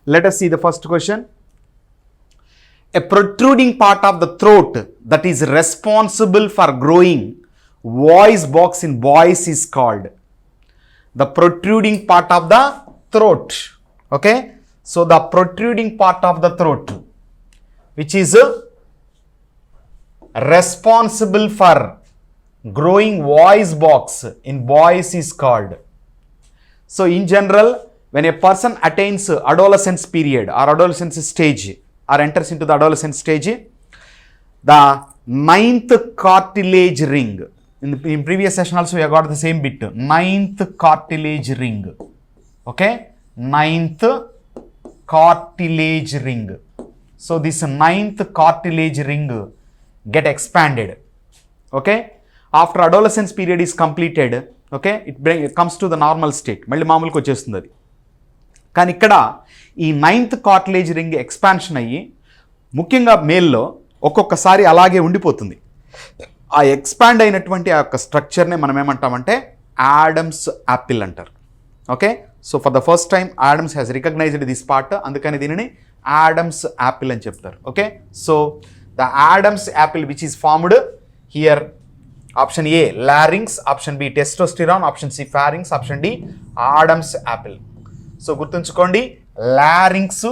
Let us see the first question. A protruding part of the throat that is responsible for growing voice box in boys is called. The protruding part of the throat. Okay. So the protruding part of the throat, which is responsible for growing voice box in boys is called. So in general, when a person attains adolescence period or adolescence stage or enters into the adolescent stage, the ninth cartilage ring, in previous session also we have got the same bit, ninth cartilage ring. Okay, ninth cartilage ring. So this ninth cartilage ring get expanded. Okay, after adolescence period is completed, okay, it comes to the normal state. మళ్ళీ మామూలుకి వచ్చేస్తుంది అది. కానీ ఇక్కడ ఈ ninth cartilage ring expansion అయ్యి ముఖ్యంగా మేల్లో ఒక్కొక్కసారి అలాగే ఉండిపోతుంది. ఆ ఎక్స్పాండ్ అయినటువంటి ఆ యొక్క స్ట్రక్చర్ని మనం ఏమంటామంటే ఆడమ్స్ యాపిల్ అంటారు. Okay, so for the first time Adams has recognised this part, అందుకని దీనిని ఆడమ్స్ యాపిల్ అని చెప్తారు. Okay, so the Adam's apple which is formed here, option A larynx, option B testosterone, option C pharynx, option D Adam's apple. So గుర్తుంచుకోండి, larynx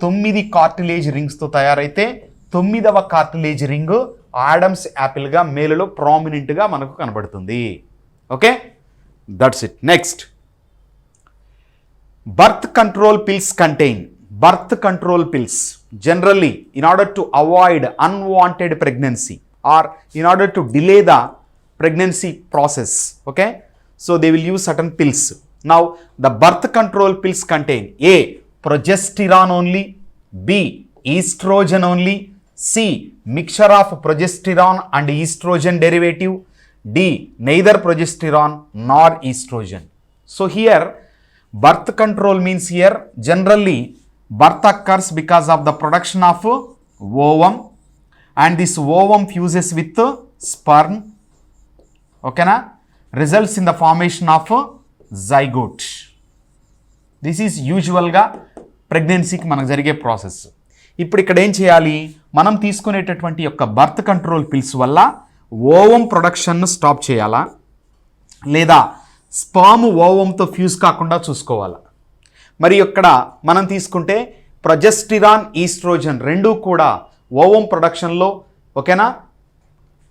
9 cartilage రింగ్స్తో తయారైతే 9వ cartilage ring Adam's యాపిల్గా మేలులో ప్రామినెంట్గా మనకు కనబడుతుంది. Okay, that's it. Next, birth control pills contain, birth control pills generally in order to avoid unwanted pregnancy or in order to delay the pregnancy process. Okay, so they will use certain pills. Now the birth control pills contain A, progesterone only, B, estrogen only, C, mixture of progesterone and estrogen derivative, D, neither progesterone nor estrogen. So here birth control means here generally birth occurs because of the production of ovum and this ovum fuses with sperm. Okay na, results in the formation of zygote. This is usual గా ప్రెగ్నెన్సీకి మనకు జరిగే process. ఇప్పుడు ఇక్కడ ఏం చేయాలి, మనం తీసుకునేటటువంటి యొక్క బర్త్ కంట్రోల్ పిల్స్ వల్ల ఓవం ప్రొడక్షన్ను స్టాప్ చేయాలా లేదా స్పర్మ్ ఓవంతో ఫ్యూజ్ కాకుండా చూసుకోవాలా. మరి ఇక్కడ మనం తీసుకుంటే ప్రొజెస్టిరాన్, ఈస్ట్రోజన్ రెండూ కూడా ఓవం ప్రొడక్షన్లో ఓకేనా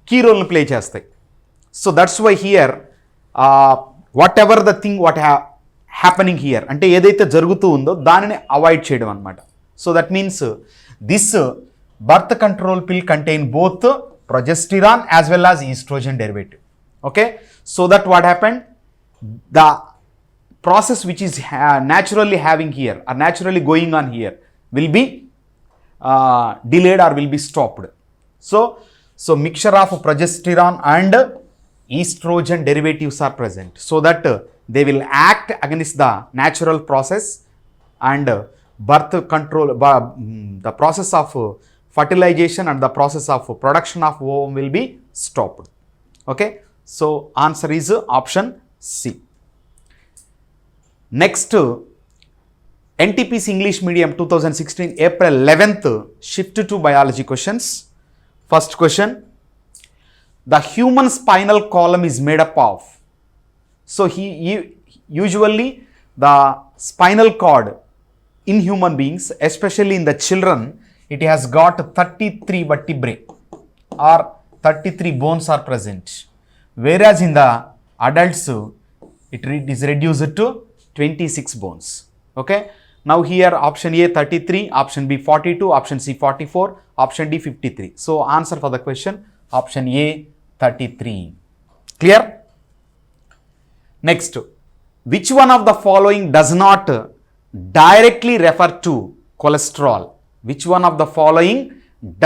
కీ రోల్ని ప్లే చేస్తాయి. So that's why here whatever the thing what happening here అంటే ఏదైతే జరుగుతూ ఉందో దానిని అవాయిడ్ చేయడం అనమాట. So that means this birth control pill contain both progesterone as well as oestrogen derivative. Okay, so that what happened, the process which is naturally having here or naturally going on here will be delayed or will be stopped. So mixture of progesterone and estrogen derivatives are present so that they will act against the natural process and birth control, the process of fertilization and the process of production of ovum will be stopped. Okay, so answer is option C. Next, NTPC English Medium 2016 April 11th shift to biology questions. First question, the human spinal column is made up of. So usually the spinal cord in human beings, especially in the children, it has got 33 vertebrae or 33 bones are present, whereas in the adults it is reduced to 26 bones. Okay, now here option A 33, option B 42, option C 44, option D 53. So answer for the question option A 33. Clear? Next, which one of the following does not directly refer to cholesterol? Which one of the following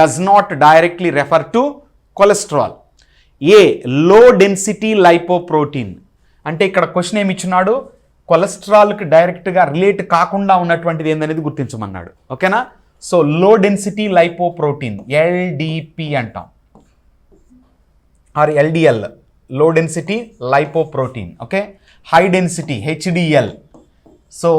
does not directly refer to cholesterol? A, low density lipoprotein. అంటే ఇక్కడ question ఏమి ఇచ్చినాడు, కొలెస్ట్రాల్కి డైరెక్ట్గా relate కాకుండా ఉన్నటువంటిది ఏందనేది గుర్తించమన్నాడు. ఓకేనా, so low density lipoprotein LDP అంటాం or LDL, low density lipoprotein. Okay, high density HDL. So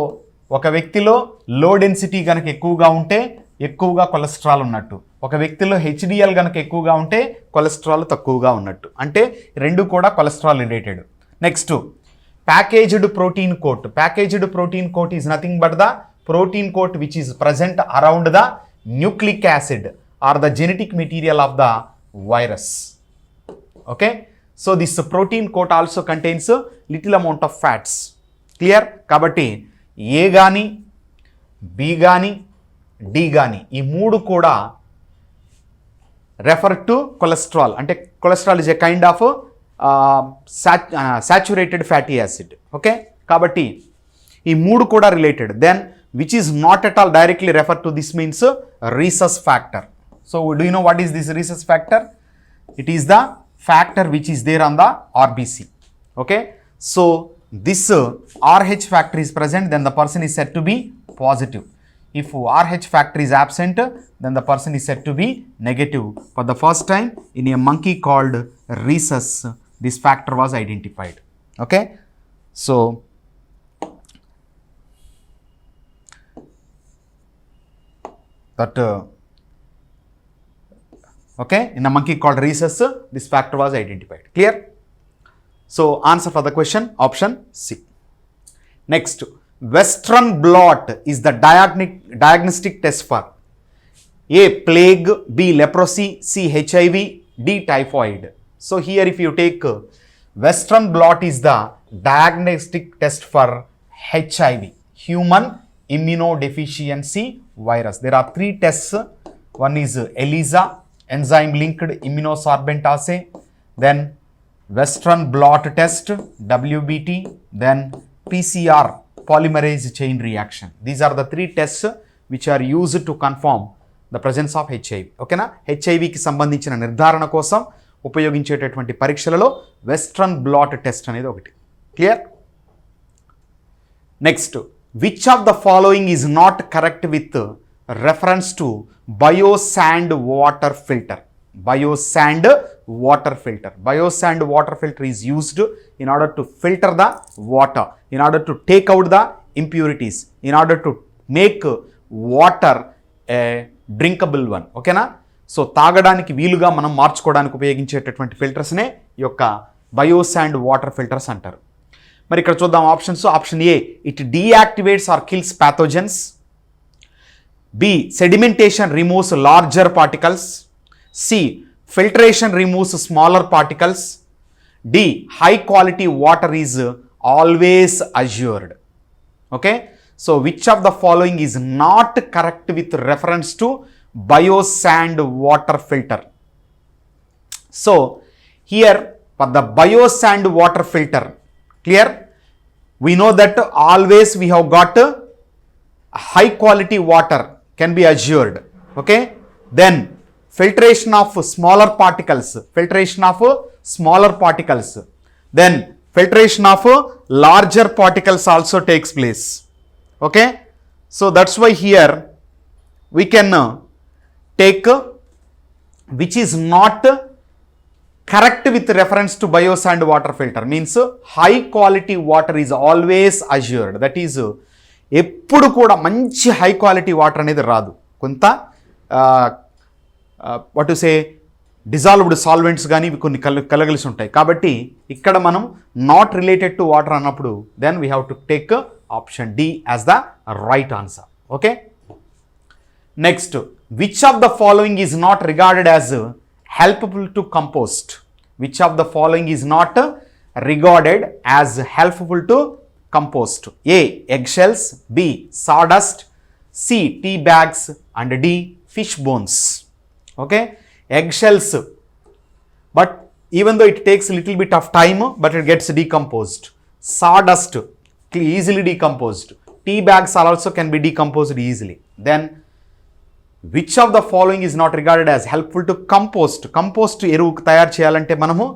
ఒక వ్యక్తిలో లో డెన్సిటీ కనుక ఎక్కువగా ఉంటే ఎక్కువగా కొలెస్ట్రాల్ ఉన్నట్టు, ఒక వ్యక్తిలో హెచ్డిఎల్ కనుక ఎక్కువగా ఉంటే కొలెస్ట్రాల్ తక్కువగా ఉన్నట్టు. అంటే రెండు కూడా cholesterol related. Next packaged protein coat. Packaged protein coat is nothing but the protein coat which is present around the nucleic acid or the genetic material of the virus. Okay, so this protein coat also contains little amount of fats. Clear? కాబట్టి ఏ కానీ B కానీ D కానీ ఈ మూడు కూడా refer to cholesterol. అంటే cholesterol is a kind of saturated fatty acid. Okay, కాబట్టి ఈ మూడు కూడా related. Then which is not at all directly refer to this means rhesus factor. So do you know what is this rhesus factor? It is the factor which is there on the RBC. Okay, so this RH factor is present, then the person is said to be positive. If RH factor is absent, then the person is said to be negative. For the first time in a monkey called rhesus, this factor was identified. Okay, so that okay, in a monkey called rhesus, this factor was identified. Clear? So answer for the question option C. Next, Western blot is the diagnostic test for A. plague, B. leprosy, C. HIV, D. typhoid. So here if you take Western blot is the diagnostic test for HIV, human immunodeficiency virus. There are three tests. One is ELISA, enzyme linked immunosorbent assay, then Western blot test WBT, then PCR polymerase chain reaction. These are the three tests which are used to confirm the presence of HIV. ఓకేనా? హెచ్ఐవికి సంబంధించిన నిర్ధారణ కోసం ఉపయోగించేటటువంటి పరీక్షలలో western blot test అనేది ఒకటి. Clear? Next, which of the following is not correct with reference to biosand water filter. Biosand water filter. Biosand water filter is used in order to filter the water, in order to take out the impurities, in order to make water a drinkable one. ఓకేనా? So తాగడానికి వీలుగా మనం మార్చుకోవడానికి ఉపయోగించేటటువంటి ఫిల్టర్స్నే ఈ యొక్క బయోసాండ్ water filters అంటారు. మరి ఇక్కడ చూద్దాం options. Option A, it deactivates or kills pathogens. B. sedimentation removes larger particles. C. filtration removes smaller particles. D. high quality water is always assured. Okay, so which of the following is not correct with reference to biosand water filter? So here for the biosand water filter, clear, we know that always we have got high quality water can be assured. Okay, then filtration of smaller particles, then filtration of larger particles also takes place. Okay, so that's why here we can take which is not correct with reference to biosand water filter, means high quality water is always assured. That is ఎప్పుడు కూడా మంచి high quality water అనేది రాదు. కొంత what to say dissolved solvents కానీ ఇవి కొన్ని కలగలిసి ఉంటాయి. కాబట్టి ఇక్కడ మనం నాట్ రిలేటెడ్ టు వాటర్ అన్నప్పుడు then we have to take option D as the right answer. Okay, next, which of the following is not regarded as helpful to compost? Which of the following is not regarded as helpful to compost? A. eggshells, B. sawdust, C. tea bags, and D. fish bones. Okay, eggshells, but even though it takes a little bit of time, but it gets decomposed. Sawdust easily decomposed. Tea bags also can be decomposed easily. Then which of the following is not regarded as helpful to compost? Compost ఎరువు తయారు చేయాలంటే మనము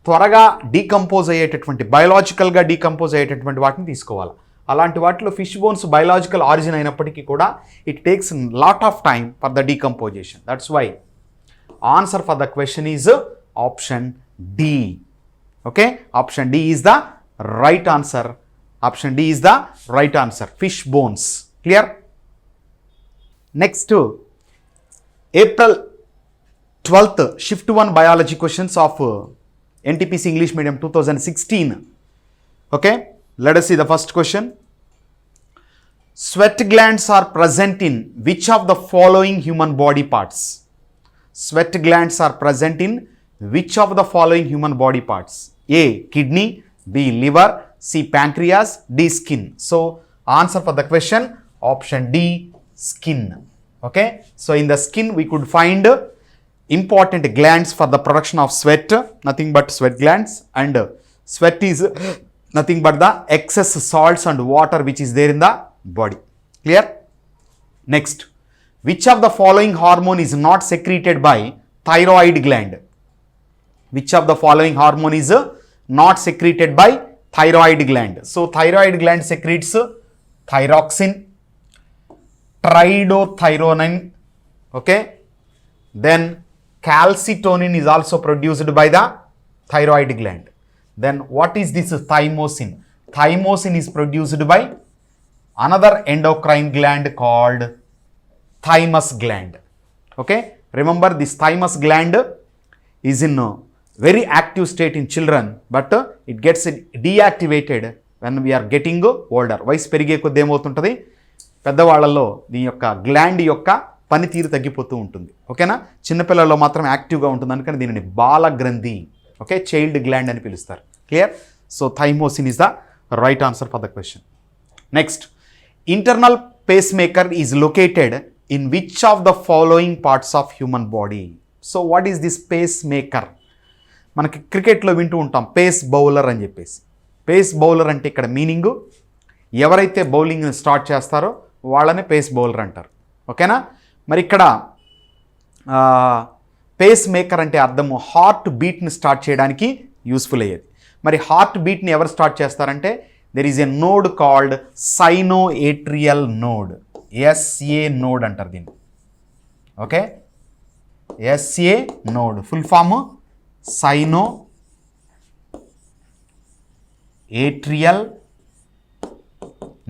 త్వరగా decompose అయ్యేటటువంటి బయోలాజికల్గా decompose అయ్యేటటువంటి వాటిని తీసుకోవాలి. అలాంటి వాటిలో ఫిష్ బోన్స్ బయోలాజికల్ ఆరిజిన్ అయినప్పటికీ కూడా it takes lot of time for the decomposition. That's why answer for the question is option D. Okay, option D is the right answer Option D is the right answer. Fish bones. Clear? Next, April 12th, Shift 1 Biology questions of NTPC English Medium 2016. Okay, let us see the first question. Sweat glands are present in which of the following human body parts? Sweat glands are present in which of the following human body parts? A. Kidney, B. Liver, C. Pancreas, D. Skin. So, answer for the question, option D, skin. Okay, so in the skin we could find important glands for the production of sweat, nothing but sweat glands, and sweat is nothing but the excess salts and water which is there in the body. Clear? Next, which of the following hormone is not secreted by thyroid gland? Which of the following hormone is not secreted by thyroid gland? So thyroid gland secretes thyroxine, tridothyronine, okay, then calcitonin is also produced by the thyroid gland. Then what is this thymosin? Thymosin is produced by another endocrine gland called thymus gland. Okay, remember this thymus gland is in a very active state in children, but it gets deactivated when we are getting older. వయసు పెరిగే కొద్ది ఏమవుతుంటుంది, పెద్దవాళ్ళలో దీని యొక్క gland యొక్క పనితీరు తగ్గిపోతూ ఉంటుంది. ఓకేనా, చిన్నపిల్లల్లో మాత్రం యాక్టివ్గా ఉంటుంది, అందుకని దీనిని బాలగ్రంథి, ఓకే, చైల్డ్ గ్లాండ్ అని పిలుస్తారు. Clear? So thymosin is the right answer for the question. Next, internal pacemaker is located in which of the following parts of human body? So what is this pacemaker? మనకి క్రికెట్లో వింటూ ఉంటాం pace bowler అని చెప్పేసి. Pace bowler అంటే ఇక్కడ meaning ఎవరైతే bowling start చేస్తారో వాళ్ళని పేస్ బౌలర్ అంటారు. ఓకేనా, మరి ఇక్కడ పేస్ మేకర్ అంటే అర్థము హార్ట్ బీట్ని స్టార్ట్ చేయడానికి యూస్ఫుల్ అయ్యేది. మరి హార్ట్ బీట్ని ఎవరు స్టార్ట్ చేస్తారంటే there is a node called sinoatrial node, SA node అంటారు దీన్ని. ఓకే, SA node full form sinoatrial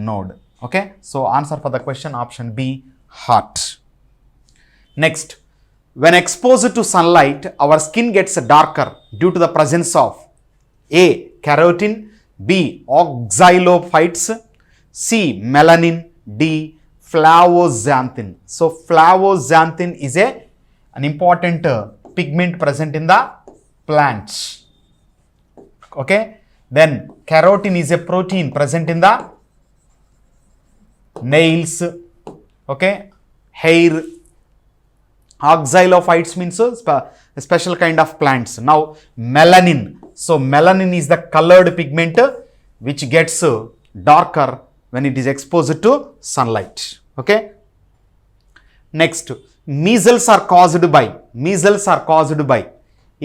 node. Okay, so answer for the question option B, heart. Next, when exposed to sunlight our skin gets darker due to the presence of A. Keratin, B. Oxalophytes, C. Melanin, D. Flavoxanthin. So flavoxanthin is an important pigment present in the plants. Okay, then keratin is a protein present in the nails, okay, hair. Oxalophytes means a special kind of plants. Now melanin, so melanin is the colored pigment which gets darker when it is exposed to sunlight. Okay, next, measles are caused by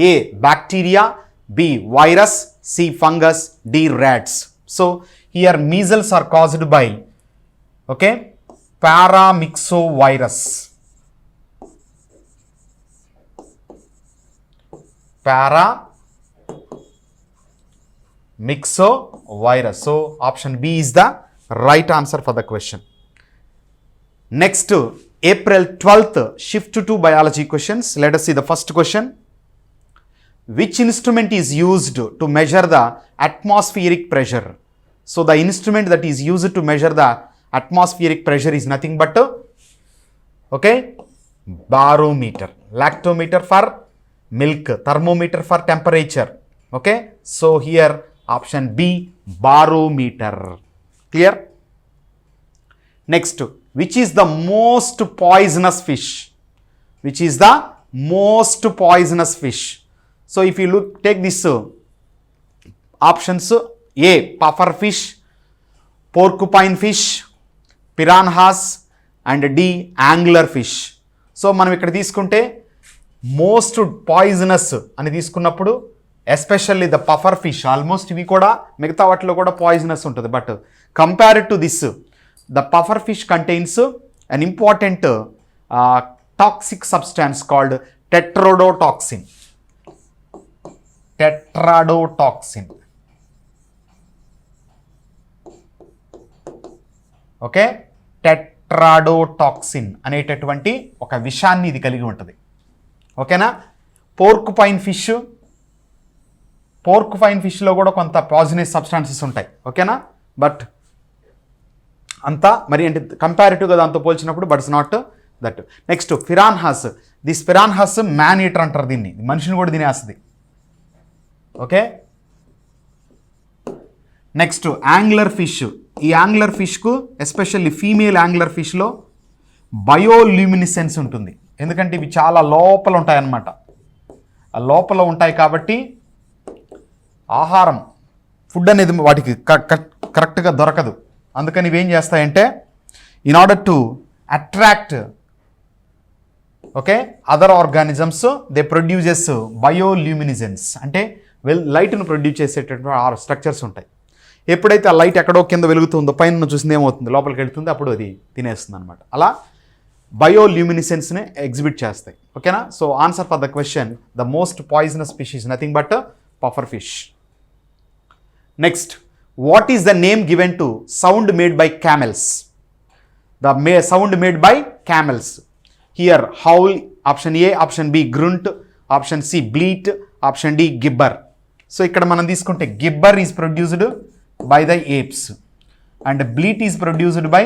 A. bacteria, B. virus, C. fungus, D. rats. So here measles are caused by, okay, paramyxovirus. Paramyxovirus. So option B is the right answer for the question. Next, April 12th, shift to biology questions. Let us see the first question. Which instrument is used to measure the atmospheric pressure? So the instrument that is used to measure the atmospheric pressure is nothing but, okay, barometer. Lactometer for milk, thermometer for temperature. Okay, so here option B, barometer. Clear? Next, which is the most poisonous fish? Which is the most poisonous fish? So if you look, take this options: A. puffer fish, porcupine fish, piranhas, and D. angler fish. So మనం ఇక్కడ తీసుకుంటే most poisonous అని తీసుకున్నప్పుడు especially the puffer fish, almost ఇవి కూడా మిగతా వాటిలో కూడా పాయిజనస్ ఉంటుంది, but compared to this the puffer fish contains an important toxic substance called tetrodotoxin. Okay, tetrodotoxin అనేటటువంటి ఒక విషాన్ని ఇది కలిగి ఉంటుంది. ఓకేనా. పోర్కుపైన్ ఫిష్లో కూడా కొంత పాయిజనస్ సబ్స్టాన్సెస్ ఉంటాయి. ఓకేనా, బట్ అంతా మరి అంటే కంపారిటివ్గా దాంతో పోల్చినప్పుడు but it's not that. Next piranhas. This piranhas man eater అంటారు దీన్ని, మనిషిని కూడా తినేస్తుంది. ఓకే. Next angler fish. ఈ యాంగ్లర్ ఫిష్కు ఎస్పెషల్లీ ఫీమేల్ యాంగ్లర్ ఫిష్లో బయోల్యూమినిసెన్స్ ఉంటుంది. ఎందుకంటే ఇవి చాలా లోపల ఉంటాయన్నమాట. ఆ లోపల ఉంటాయి కాబట్టి ఆహారం ఫుడ్ అనేది వాటికి కరెక్ట్గా దొరకదు. అందుకని ఇవి ఏం చేస్తాయంటే in order to attract okay other organisms they produces bioluminescence, అంటే లైట్ను ప్రొడ్యూస్ చేసేటటువంటి స్ట్రక్చర్స్ ఉంటాయి. ఎప్పుడైతే ఆ లైట్ ఎక్కడో కింద వెలుగుతుందో పైన చూసింది ఏమవుతుంది, లోపలికి వెళ్తుంది, అప్పుడు అది తినేస్తుంది అనమాట. అలా బయోల్యూమినిసెన్స్ని ఎగ్జిబిట్ చేస్తాయి. ఓకేనా. So answer for the question, the most poisonous species nothing but puffer fish. Next, what is the name given to sound made by camels? The sound made by camels here howl. Option A, option B grunt, option C bleat, option D gibber. So ఇక్కడ మనం తీసుకుంటే gibber is produced by the apes and bleat is produced by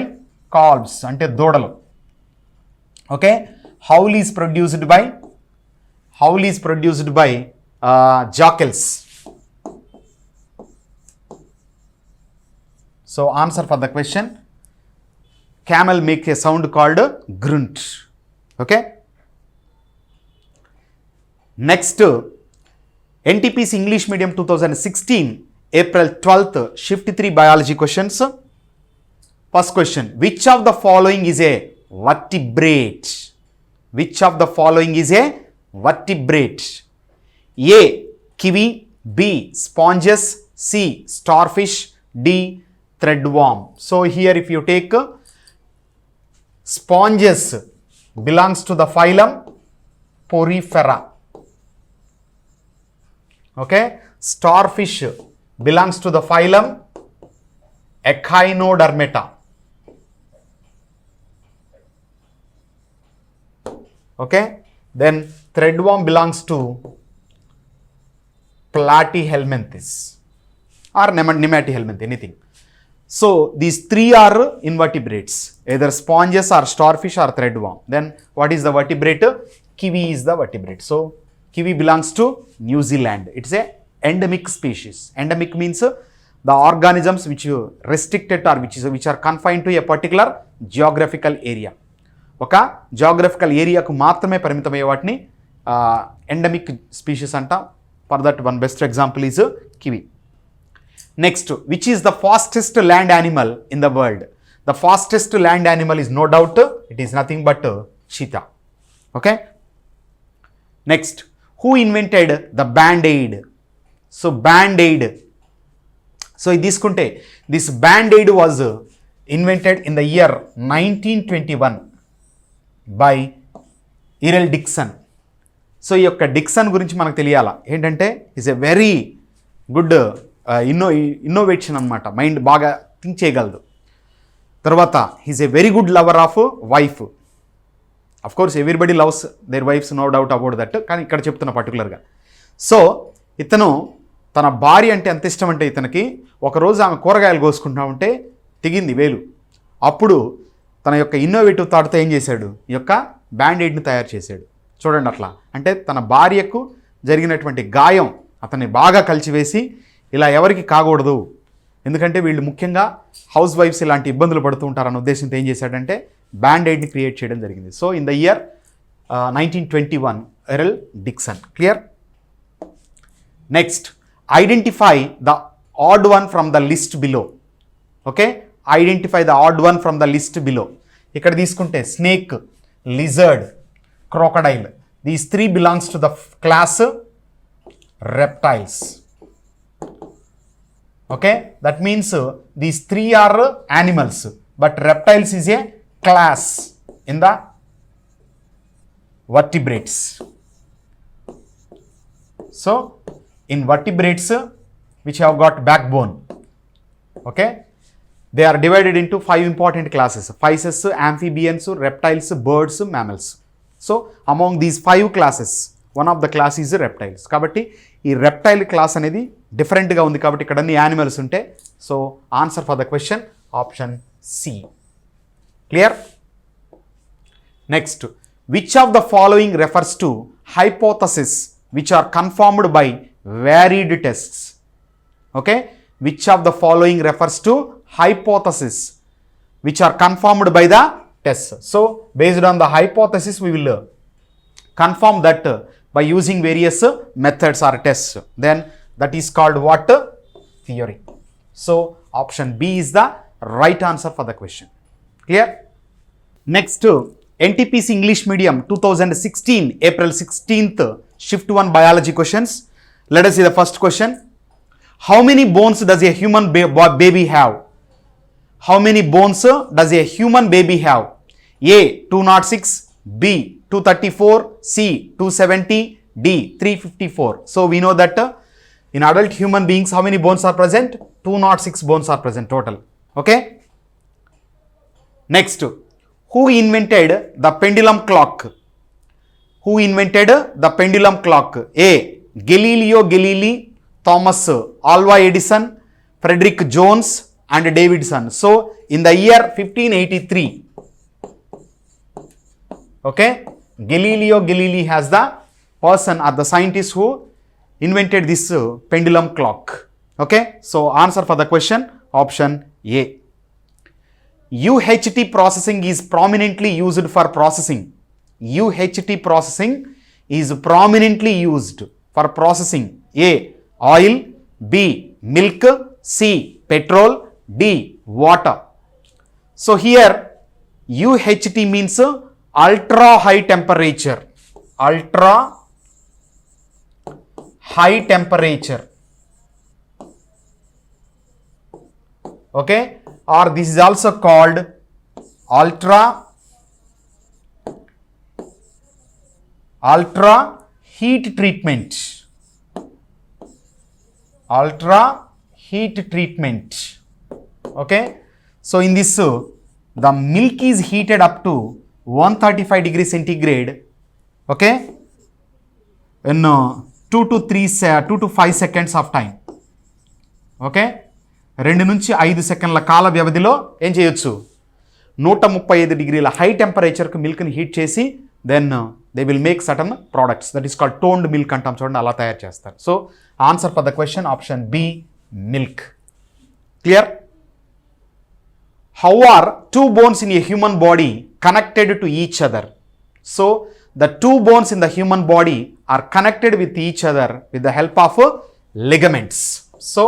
calves అంటే దూడలు. Okay. Howl is produced by jackals. So answer for the question, camel make a sound called grunt. Okay. Next, NTPC English Medium 2016 April 12th shift 3 biology questions. First question, which of the following is a vertebrate? Which of the following is a vertebrate? A, kiwi, B, sponges, C, starfish, D, threadworm. So here if you take sponges belongs to the phylum Porifera. Okay. Starfish belongs to the phylum Echinodermata. Okay. Then threadworm belongs to Platyhelminthes or Nematihelminth, anything. So these three are invertebrates, either sponges or starfish or threadworm. Then what is the vertebrate? Kiwi is the vertebrate. So kiwi belongs to New Zealand. It's a endemic species. Endemic means the organisms which restricted or which are confined to a particular geographical area. ఒక geographical ఏరియాకు మాత్రమే పరిమితమయ్యే వాటిని endemic species అంటాం. For that one best example is kiwi. Next, which is the fastest land animal in the world? The fastest land animal is no doubt, it is nothing but cheetah. Okay. Next, who invented the band-aid? So band-aid. So this band-aid was invented in the year 1921 by Errol Dixon. So ఈ యొక్క Dixon గురించి మనకు తెలియాలా ఏంటంటే is a very good innovation అనమాట. Mind బాగా think చేయగలదు. తర్వాత he's a very good lover of wife. Of course everybody loves their wives, no doubt about that. కానీ ఇక్కడ చెప్తున్నా పర్టికులర్గా. సో ఇతను తన భార్య అంటే ఎంత ఇష్టం అంటే ఇతనికి ఒకరోజు ఆమె కూరగాయలు కోసుకుంటా ఉంటే తెగింది వేలు. అప్పుడు తన యొక్క ఇన్నోవేటివ్ థాట్తో ఏం చేశాడు, ఈ యొక్క బ్యాండేడ్ని తయారు చేశాడు. చూడండి అట్లా అంటే తన భార్యకు జరిగినటువంటి గాయం అతన్ని బాగా కలిచివేసి ఇలా ఎవరికి కాకూడదు, ఎందుకంటే వీళ్ళు ముఖ్యంగా హౌస్ వైఫ్స్ ఇలాంటి ఇబ్బందులు పడుతూ ఉంటారన్న ఉద్దేశంతో ఏం చేశాడంటే బ్యాండ్-ఎయిడ్ని క్రియేట్ చేయడం జరిగింది. So in the year 1921 Earl Dixon. Clear. Next, identify the odd one from the list below. Okay, identify the odd one from the list below. ఇక్కడ తీసుకుంటే snake, lizard, crocodile. These three belongs to the class reptiles. Okay, that means these three are animals, but reptiles is a class in the vertebrates. So in vertebrates which have got backbone. Okay, They are divided into 5 important classes: fishes, amphibians, reptiles, birds, mammals. So among these 5 classes, one of the class is reptiles. కాబట్టి ఈ reptile class అనేది డిఫరెంట్గా ఉంది కాబట్టి ఇక్కడ అన్ని animals ఉంటే so answer for the question option C. Clear? Next, which of the following refers to hypothesis which are confirmed by varied tests? Okay, which of the following refers to hypothesis which are confirmed by the tests? So based on the hypothesis we will confirm that by using various methods or tests, then that is called what? Theory. So option B is the right answer for the question. Clear? Next, NTPC English Medium 2016 April 16th shift 1 biology questions. Let us see the first question. How many bones does a human baby have? How many bones does a human baby have? A 206, B 234, C 270, D 354. So we know that in adult human beings how many bones are present? 206 bones are present total. Okay. Next, who invented the pendulum clock? Who invented the pendulum clock? A Galileo Galilei, Thomas Alva Edison, Frederick Jones and Davidson. So in the year 1583, okay, Galileo Galilei has the person or the scientist who invented this pendulum clock. Okay, so answer for the question option A. UHT processing is prominently used for processing. UHT processing is prominently used for processing A oil, B milk, C petrol, D water. So here UHT means ultra high temperature. Ultra high temperature. Okay, or this is also called ultra heat treatment. Ultra heat treatment. Okay, so in this the milk is heated up to 135 degrees centigrade. Okay, in 2 to 5 seconds of time. Okay, 2 నుంచి 5 సెకండ్ల కాల వ్యవధిలో ఏం చేయొచ్చు? 135 డిగ్రీల high టెంపరేచర్కి మిల్క్ని heat చేసి then they will make certain products, that is called toned milk అంటాం చూడండి, అలా తయారు చేస్తారు. So answer for the question option B milk. Clear? How are 2 bones in a human body connected to each other? So the 2 bones in the human body are connected with each other with the help of ligaments. So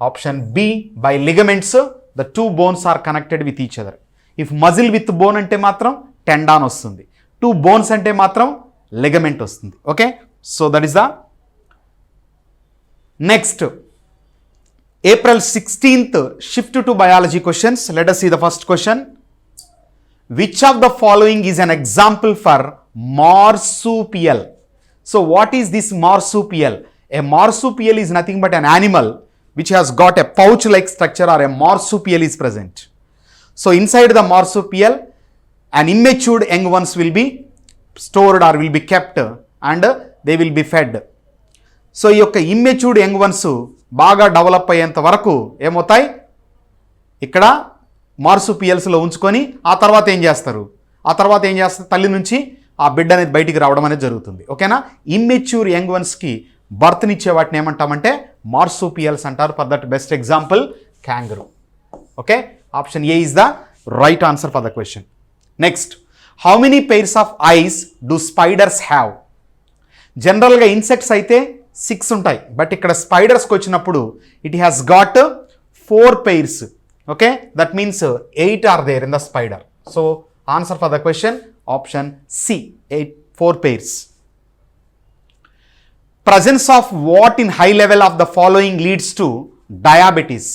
option B, by ligaments the 2 bones are connected with each other. If muscle with bone ante matram tendon vastundi, 2 bones ante matram ligament vastundi. Okay, so that is the next. April 16th shift to biology questions. Let us see the first question. Which of the following is an example for marsupial? So what is this marsupial? A marsupial is nothing but an animal which has got a pouch like structure, or a marsupial is present. So inside the marsupial an immature young ones will be stored or will be kept and they will be fed. So ఈ యొక్క immatured young ones బాగా develop అయ్యేంత వరకు ఏమవుతాయి, ఇక్కడ మార్సుపియల్స్లో ఉంచుకొని ఆ తర్వాత ఏం చేస్తారు, తల్లి నుంచి ఆ బిడ్డ అనేది బయటికి రావడం అనేది జరుగుతుంది. ఓకేనా? ఇమ్మెచ్యూర్ యంగ్ వన్స్కి బర్త్నిచ్చే వాటిని ఏమంటామంటే మార్సుపియల్స్ అంటారు. For that best example kangaroo. Okay, option A is the right answer for the question. Next, how many pairs of eyes do spiders have? జనరల్గా ఇన్సెక్ట్స్ అయితే 6 ఉంటాయి, బట్ ఇక్కడ స్పైడర్స్కి వచ్చినప్పుడు it has got 4 pairs. Okay, that means 8 are there in the spider. So answer for the question option C, 4 pairs. Presence of what in high level of the following leads to diabetes?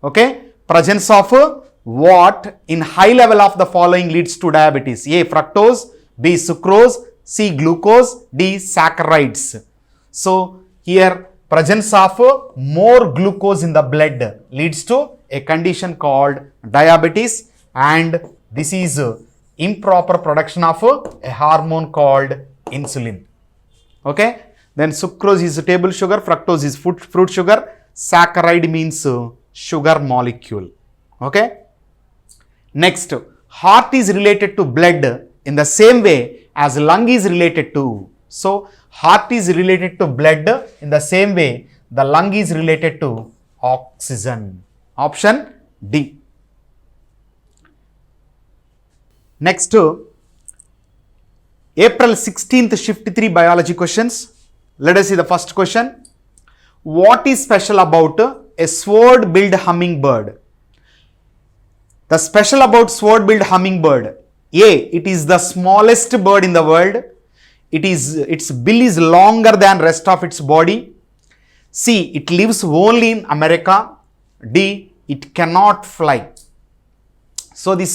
Okay, presence of what in high level of the following leads to diabetes? A fructose, B sucrose, C glucose, D saccharides. So here presence of more glucose in the blood leads to a condition called diabetes, and this is improper production of a hormone called insulin. Okay, then sucrose is table sugar, fructose is fruit sugar, saccharide means sugar molecule. Okay, next, heart is related to blood in the same way as lung is related to. So heart is related to blood in the same way the lung is related to oxygen. Option D. Next, April 16th shift 3 biology questions. Let us see the first question. What is special about a sword-billed hummingbird? The special about sword-billed hummingbird: A, it is the smallest bird in the world. Its bill is longer than rest of its body. C, it lives only in America. D, it cannot fly. So this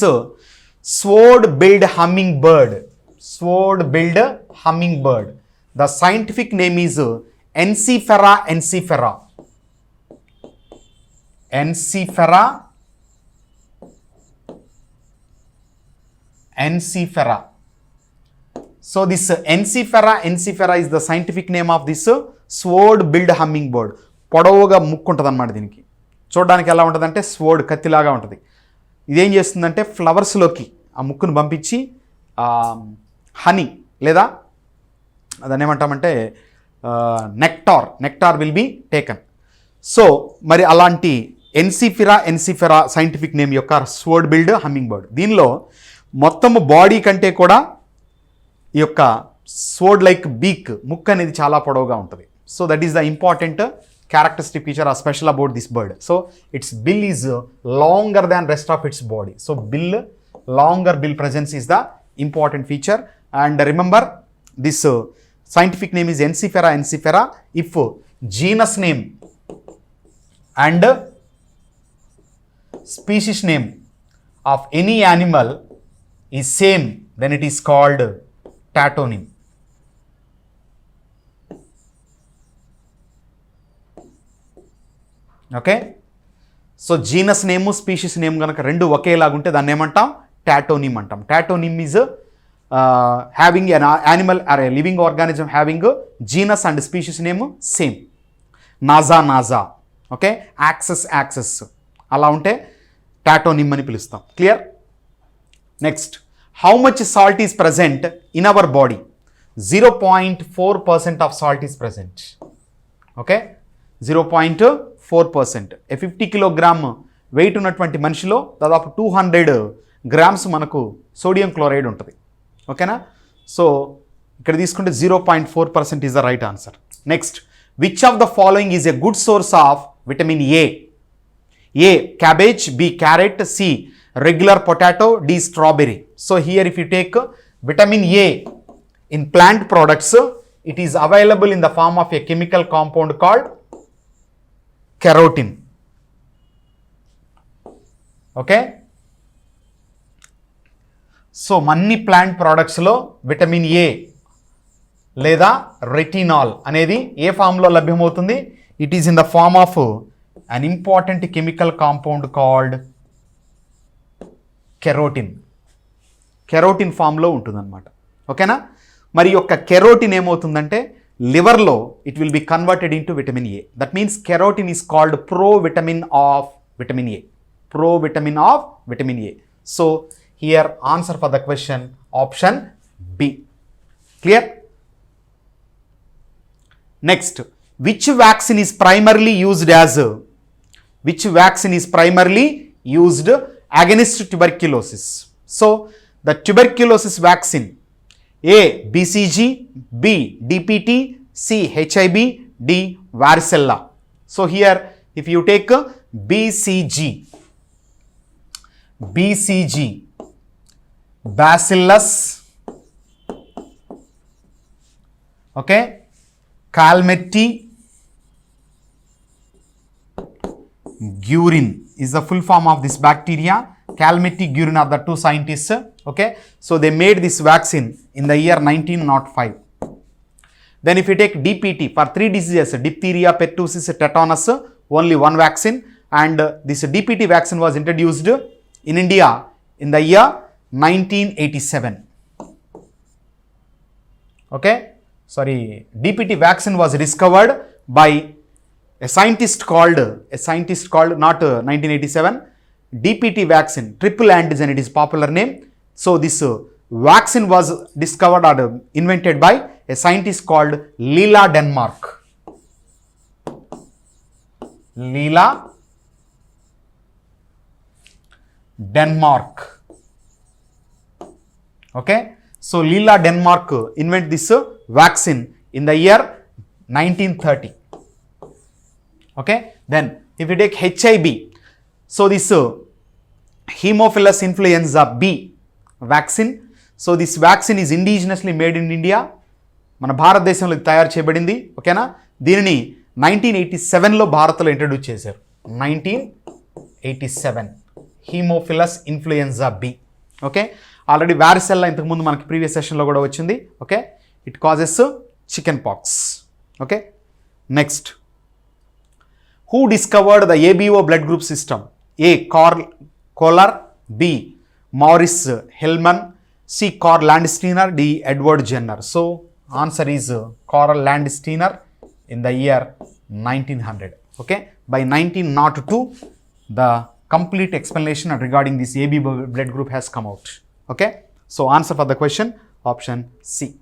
sword-billed hummingbird, the scientific name is Ensifera ensifera. So this Ensifera is the scientific name of this sword-billed hummingbird. పొడవుగా ముక్కు ఉంటుంది అన్నమాట. దీనికి చూడడానికి ఎలా ఉంటుందంటే sword, కత్తిలాగా ఉంటుంది. ఇదేం చేస్తుందంటే ఫ్లవర్స్లోకి ఆ ముక్కును పంపించి హనీ లేదా దాన్ని ఏమంటామంటే nectar will be taken. So మరి అలాంటి ఎన్సిఫెరా సైంటిఫిక్ నేమ్ యొక్క స్వోర్డ్-బిల్డ్ హమ్మింగ్-బర్డ్. దీనిలో మొత్తము బాడీ కంటే కూడా ఈ యొక్క స్వోర్డ్ లైక్ బీక్, ముక్కు అనేది చాలా పొడవుగా ఉంటుంది. So that is the important characteristic feature or special about this bird. So its bill is longer than rest of its body. So longer bill presence is the important feature. And remember, this scientific name is Ensifera. If genus name and species name of any animal is same, then it is called tatonym. Okay, so genus name species name కనుక రెండు ఒకేలాగుంటే దాన్ని ఏమంటాం? Tautonym అంటాం. Tautonym is having an animal or a living organism having genus and species name same. Naja, okay, axis అలా ఉంటే tautonym అని పిలుస్తాం. Clear? Next, how much salt is present in our body? 0.4% of salt is present. Okay, 0.4%. 50 kilogram weight ఉన్నటువంటి మనిషిలో దాదాపు 200 grams మనకు sodium chloride ఉంటుంది. ఓకేనా? సో ఇక్కడ తీసుకుంటే 0.4% is the right answer. Next, which of the following is a good source of vitamin A? A cabbage, B carrot, C regular potato, D strawberry. So here if you take vitamin A in plant products, it is available in the form of a chemical compound called keratin. Okay, so అన్ని plant ప్రోడక్ట్స్లో vitamin A లేదా retinol అనేది ఏ ఫామ్లో లభ్యమవుతుంది? It is in the form of an important chemical compound called carotene ఫామ్లో ఉంటుందన్నమాట. ఓకేనా? మరి యొక్క కెరోటిన్ ఏమవుతుందంటే లివర్లో it will be converted into vitamin A. That means carotene is called provitamin of vitamin A. So here answer for the question option B. Clear? Next, which vaccine is primarily used against tuberculosis? So the tuberculosis vaccine: A, BCG, B, DPT, C, HIV, D, varicella. So here if you take BCG, Bacillus, okay, Calmette guerin is the full form of this bacteria. Calmette guerin are the two scientists. Okay, so they made this vaccine in the year 1905. Then if you take DPT for 3 diseases, diphtheria, pertussis, tetanus, only one vaccine. and this DPT vaccine was introduced in India in the year 1987. Okay, sorry, DPT vaccine was discovered by a scientist called not 1987. DPT vaccine, triple antigen, it is popular name. So this vaccine was discovered or invented by a scientist called Lila Denmark. Lila Denmark. Okay, so Lila Denmark invent this vaccine in the year 1930. Okay, then if you take HIV, so this Haemophilus influenza B vaccine, so this vaccine is indigenously made in India, మన భారతదేశంలో తయారు చేయబడింది. ఓకేనా, దీనిని 1987లో భారత్లో introduce చేశారు. 1987 haemophilus influenza B. Okay, already varicella ఇంతకుముందు మనకి ప్రీవియస్ సెషన్లో కూడా వచ్చింది. Okay, it causes chicken pox. Okay, next, who discovered the ABO blood group system? A. Karl Kohler, B. Maurice Hellman, C. Karl Landsteiner, D. Edward Jenner. So answer is Karl Landsteiner in the year 1900. Okay, by 1902 the complete explanation regarding this ABO blood group has come out. Okay, so answer for the question option C.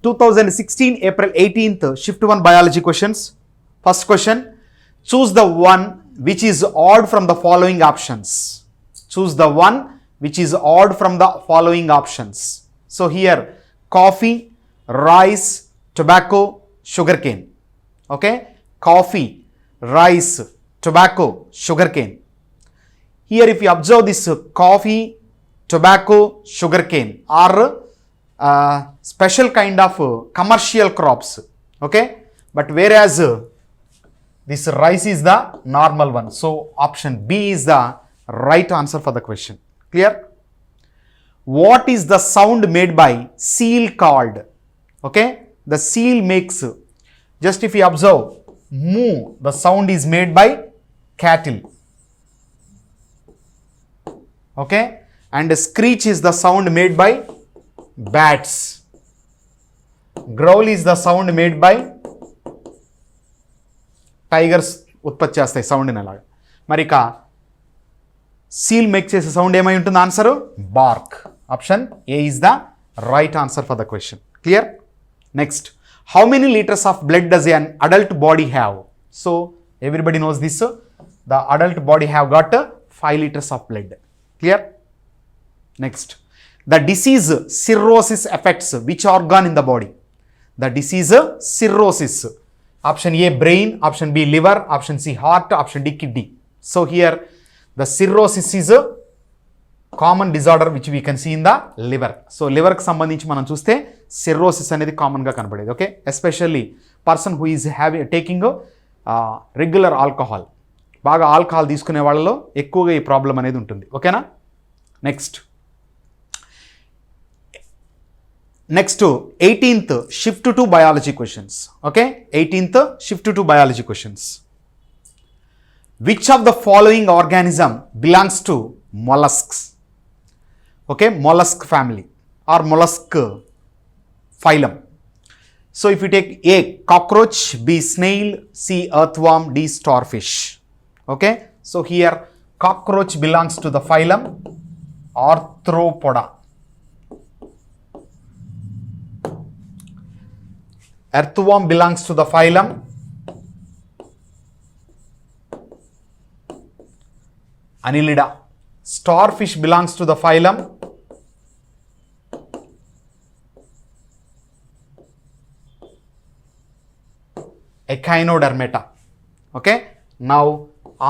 2016 April 18th shift 1 biology questions. First question, choose the one which is odd from the following options. Choose the one which is odd from the following options. So here, coffee, rice, tobacco, sugarcane. Okay, coffee, rice, tobacco, sugarcane. Here if you observe this coffee, tobacco, sugarcane are special kind of commercial crops. Okay, but whereas this rice is the normal one. So option B is the right answer for the question. Clear? What is the sound made by seal called? Okay, the seal makes, just if you observe, moo, the sound is made by cattle. Okay, and screech is the sound made by bats. Growl is the sound made by tigers ఉత్పత్తి చేస్తాయి సౌండ్ని అలాగా. మరి ఇక seal make చేసే sound ఏమై ఉంటుంది? Answer bark. Option A is the right answer for the question. Clear? Next, how many litres of blood does an adult body have? So everybody knows this, the adult body have got 5 liters of blood. Clear? Next, the disease cirrhosis effects which organ in the body? The disease cirrhosis, option A brain, option B liver, option C heart, option D kidney. So here the cirrhosis is a common disorder which we can see in the liver. So liver కి సంబంధించి మనం చూస్తే cirrhosis అనేది common గా కనబడేది. Okay, especially person who is taking regular alcohol, బాగా alcohol తీసుకునే వాళ్ళలో ఎక్కువగా ఈ ప్రాబ్లం అనేది ఉంటుంది. ఓకేనా? Next 18th shift to biology questions. Okay, 18th shift to biology questions. Which of the following organism belongs to mollusks? Okay, mollusk family or mollusk phylum. So if you take A cockroach, B snail, C earthworm, D starfish. Okay, so here cockroach belongs to the phylum Arthropoda. Earthworm belongs to the phylum Annelida. Starfish belongs to the phylum Echinodermata. Okay, now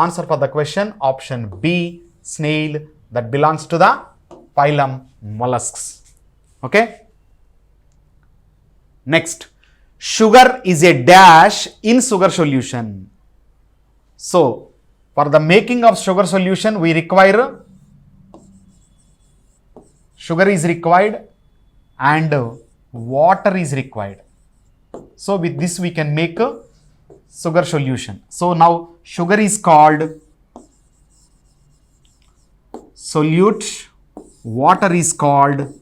answer for the question option B snail, that belongs to the phylum mollusks. Okay, next, sugar is a dash in sugar solution. So for the making of sugar solution we require sugar is required and water is required. So with this we can make sugar solution. So now sugar is called solute, water is called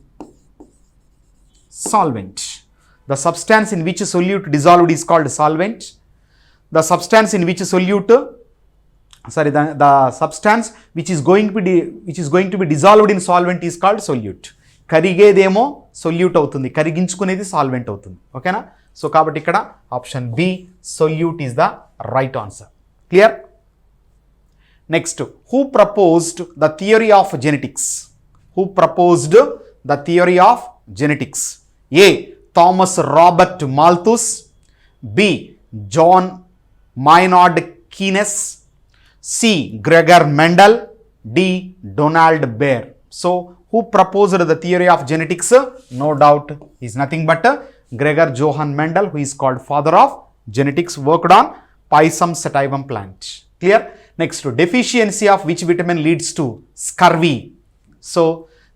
solvent. The substance in which solute dissolved is called solvent. The substance in which solute, the substance which is going to be dissolved in solvent is called solute. కరిగేదేమో solute అవుతుంది, కరిగించుకునేది solvent అవుతుంది. ఓకేనా? So కాబట్టి ఇక్కడ option B solute is the right answer. Clear? Next, who proposed the theory of genetics? Who proposed the theory of genetics? A Thomas Robert Malthus, B John Maynard Keynes, C Gregor Mendel, D Donald Baer. So who proposed the theory of genetics? No doubt is nothing but Gregor Johann Mendel, who is called father of genetics, worked on Pisum sativum plant. Clear? Next, deficiency of which vitamin leads to scurvy? So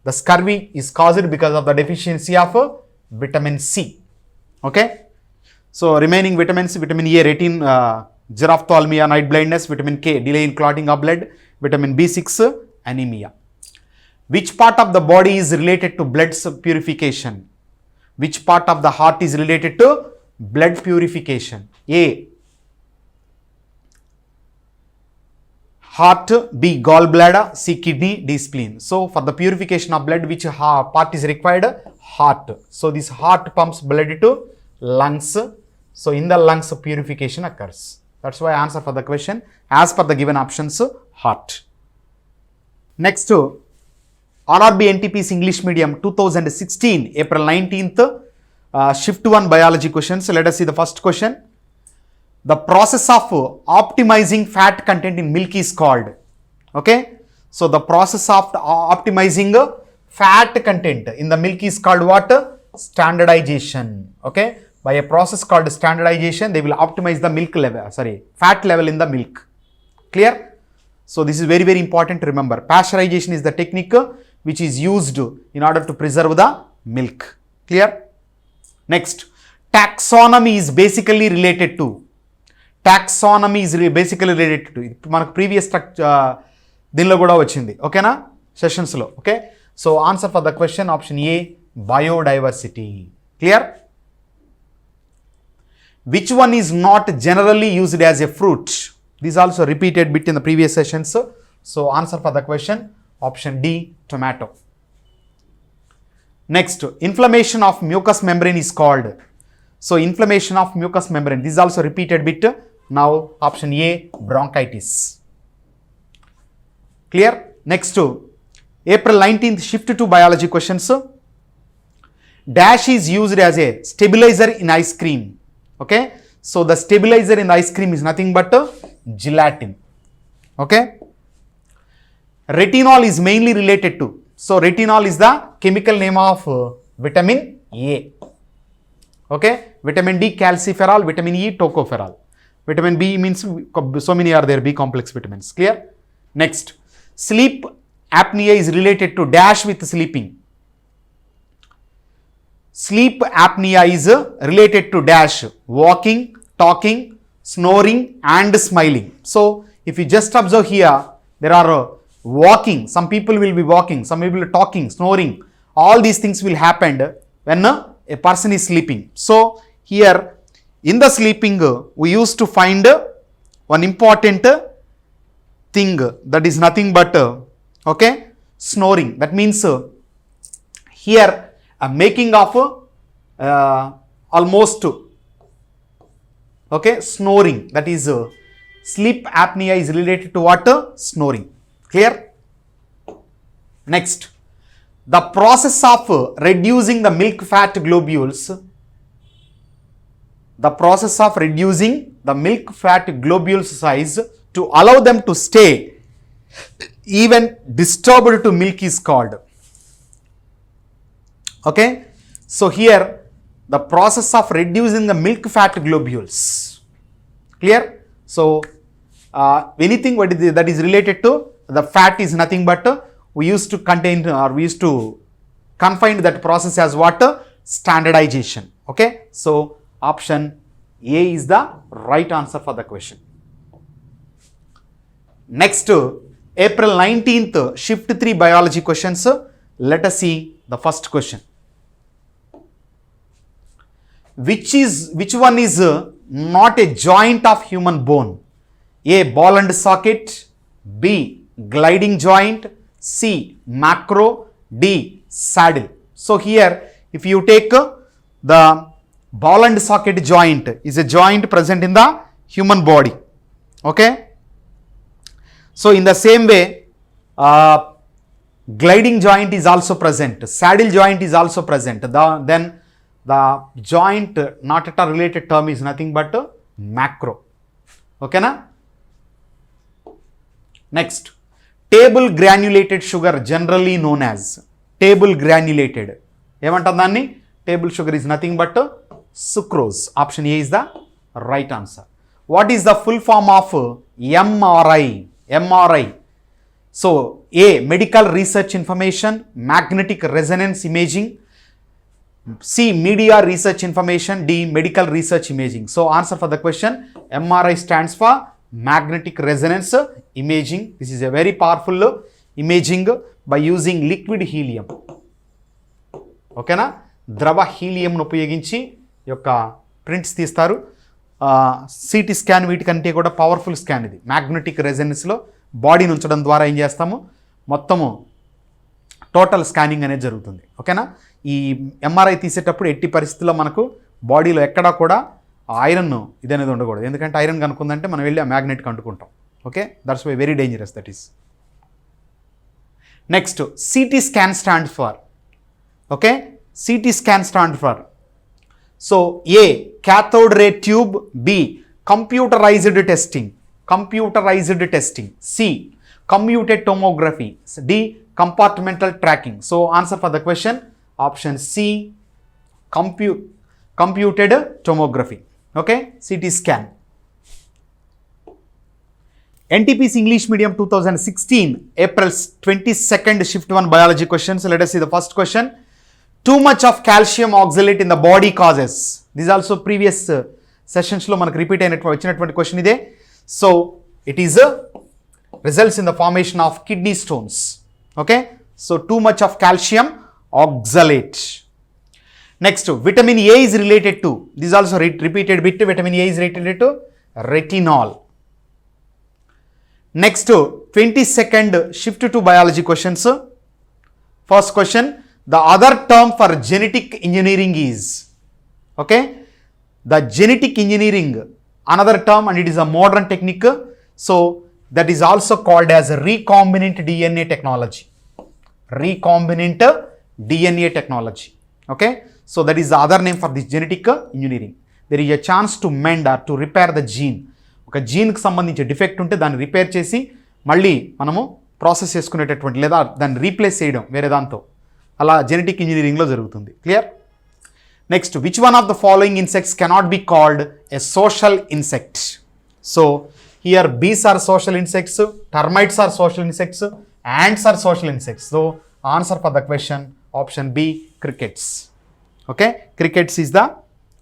the scurvy is caused because of the deficiency of vitamin C. Okay? So remaining vitamins, vitamin A, retin, xerophthalmia, night blindness, vitamin K, delay in clotting of blood, vitamin B6, anemia. Which part of the body is related to blood purification? Which part of the heart is related to blood purification? A, heart, B, gallbladder, C, kidney, D, spleen. So for the purification of blood, which part is required? Heart. So this heart pumps blood to lungs. So in the lungs purification occurs. That's why answer for the question as per the given options, heart. Next, RRB NTP's English Medium 2016, April 19th, Shift 1 Biology questions. Let us see the first question. The process of optimizing fat content in milk is called. Okay. So the process of optimizing fat content in the milk is called what? Standardization. Okay. By a process called standardization, they will optimize the milk level, fat level in the milk. Clear? So this is very, very important to remember. Pasteurization is the technique which is used in order to preserve the milk. Clear? Next, taxonomy is basically related to. Taxonomy is basically related to. మనకు previous దీనిలో కూడా వచ్చింది. ఓకేనా? సెషన్స్లో. Okay. So answer for the question option A biodiversity. Clear? Which one is not generally used as a fruit? These also repeated bit in the previous sessions. So answer for the question option D, tomato. Next, inflammation of mucous membrane is called. So inflammation of mucous membrane, this is also repeated bit. Now option A, bronchitis. Clear? Next, April 19th, shift to biology questions. Dash is used as a stabilizer in ice cream. Okay? So the stabilizer in the ice cream is nothing but gelatin. Okay? Retinol is mainly related to. So retinol is the chemical name of vitamin A. Okay? Vitamin D, calciferol, vitamin E, tocopherol. Vitamin B means so many are there, B complex vitamins. Clear? Next, sleep apnea is related to dash with sleeping. Sleep apnea is related to dash walking, talking, snoring and smiling. So if you just observe here, there are walking, some people will be walking, some people are talking, snoring. All these things will happen when a person is sleeping. So here in the sleeping, we used to find one important thing, that is nothing but okay, snoring. That means here a making of almost okay, snoring, that is sleep apnea is related to what? Snoring. Clear? Next, the process of reducing the milk fat globules, the process of reducing the milk fat globules size to allow them to stay even disturbed to milk is called. Okay? So here the process of reducing the milk fat globules. Clear? So anything that is related to the fat is nothing but we used to contain or we used to confine that process as what? Standardization. Okay? So option A is the right answer for the question. Next, April 19th, shift 3 biology questions. Let us see the first question. Which one is not a joint of human bone? A, ball and socket. B, gliding joint. C, macro. D, saddle. So here, if you take the ball and socket joint is a joint present in the human body. Okay. So in the same way, gliding joint is also present. Saddle joint is also present. Then the joint not at all related term is nothing but macro. Okay na? Next, table granulated sugar generally known as table granulated. ఏమంటాం దాన్ని? Table sugar is nothing but sucrose. Option A is the right answer. What is the full form of MRI? MRI. So A, medical research information, magnetic resonance imaging. C, media research information. D, medical research imaging. So answer for the question, MRI stands for magnetic resonance imaging. This is a very powerful imaging by using liquid helium. ఓకేనా? ద్రవ హీలియంను ఉపయోగించి యొక్క prints తీస్తారు. CT scan వీటికంటే కూడా powerful scan ఇది. Magnetic రెజనెన్స్లో బాడీని ఉంచడం ద్వారా ఏం చేస్తాము, మొత్తము టోటల్ స్కానింగ్ అనేది జరుగుతుంది. ఓకేనా? ఈ ఎంఆర్ఐ తీసేటప్పుడు ఎట్టి పరిస్థితుల్లో మనకు బాడీలో ఎక్కడా కూడా ఐరన్ ఇది అనేది ఉండకూడదు. ఎందుకంటే ఐరన్ కనుక్కుందంటే మనం వెళ్ళి ఆ మ్యాగ్నెట్కి అంటుకుంటాం. Okay, that's why very dangerous that is. Next, CT scan stand for. Okay, CT scan stand for. So A, cathode ray tube. B, computerized testing. Computerized testing. C, computed tomography. D, compartmental tracking. So answer for the question, option C, computed tomography. Okay, CT scan. NTPC English Medium 2016, April 22nd, shift 1 biology questions. Let us see the first question. Too much of calcium oxalate in the body causes. This is also previous sessions lo manaku repeat ayinattu question ide. So it is results in the formation of kidney stones. Okay, so too much of calcium oxalate. Next, vitamin A is related to, this is also repeated bit, vitamin A is related to retinol. Next, 22nd, shift to biology questions. First question, the other term for genetic engineering is, okay, the genetic engineering, another term, and it is a modern technique. So that is also called as recombinant DNA technology. Recombinant DNA technology. Okay, so that is the other name for this genetic engineering. There is a chance to mend or to repair the gene. ఒక జీన్కి సంబంధించి defect ఉంటే దాన్ని repair చేసి మళ్ళీ మనము process చేసుకునేటటువంటి లేదా దాన్ని రీప్లేస్ చేయడం వేరే దాంతో, అలా జెనెటిక్ ఇంజనీరింగ్లో జరుగుతుంది. Clear? Next, which one of the following insects cannot be called a social insect? So here bees are social insects, termites are social insects, ants are social insects. So answer for the question, option B, crickets. Okay, crickets is the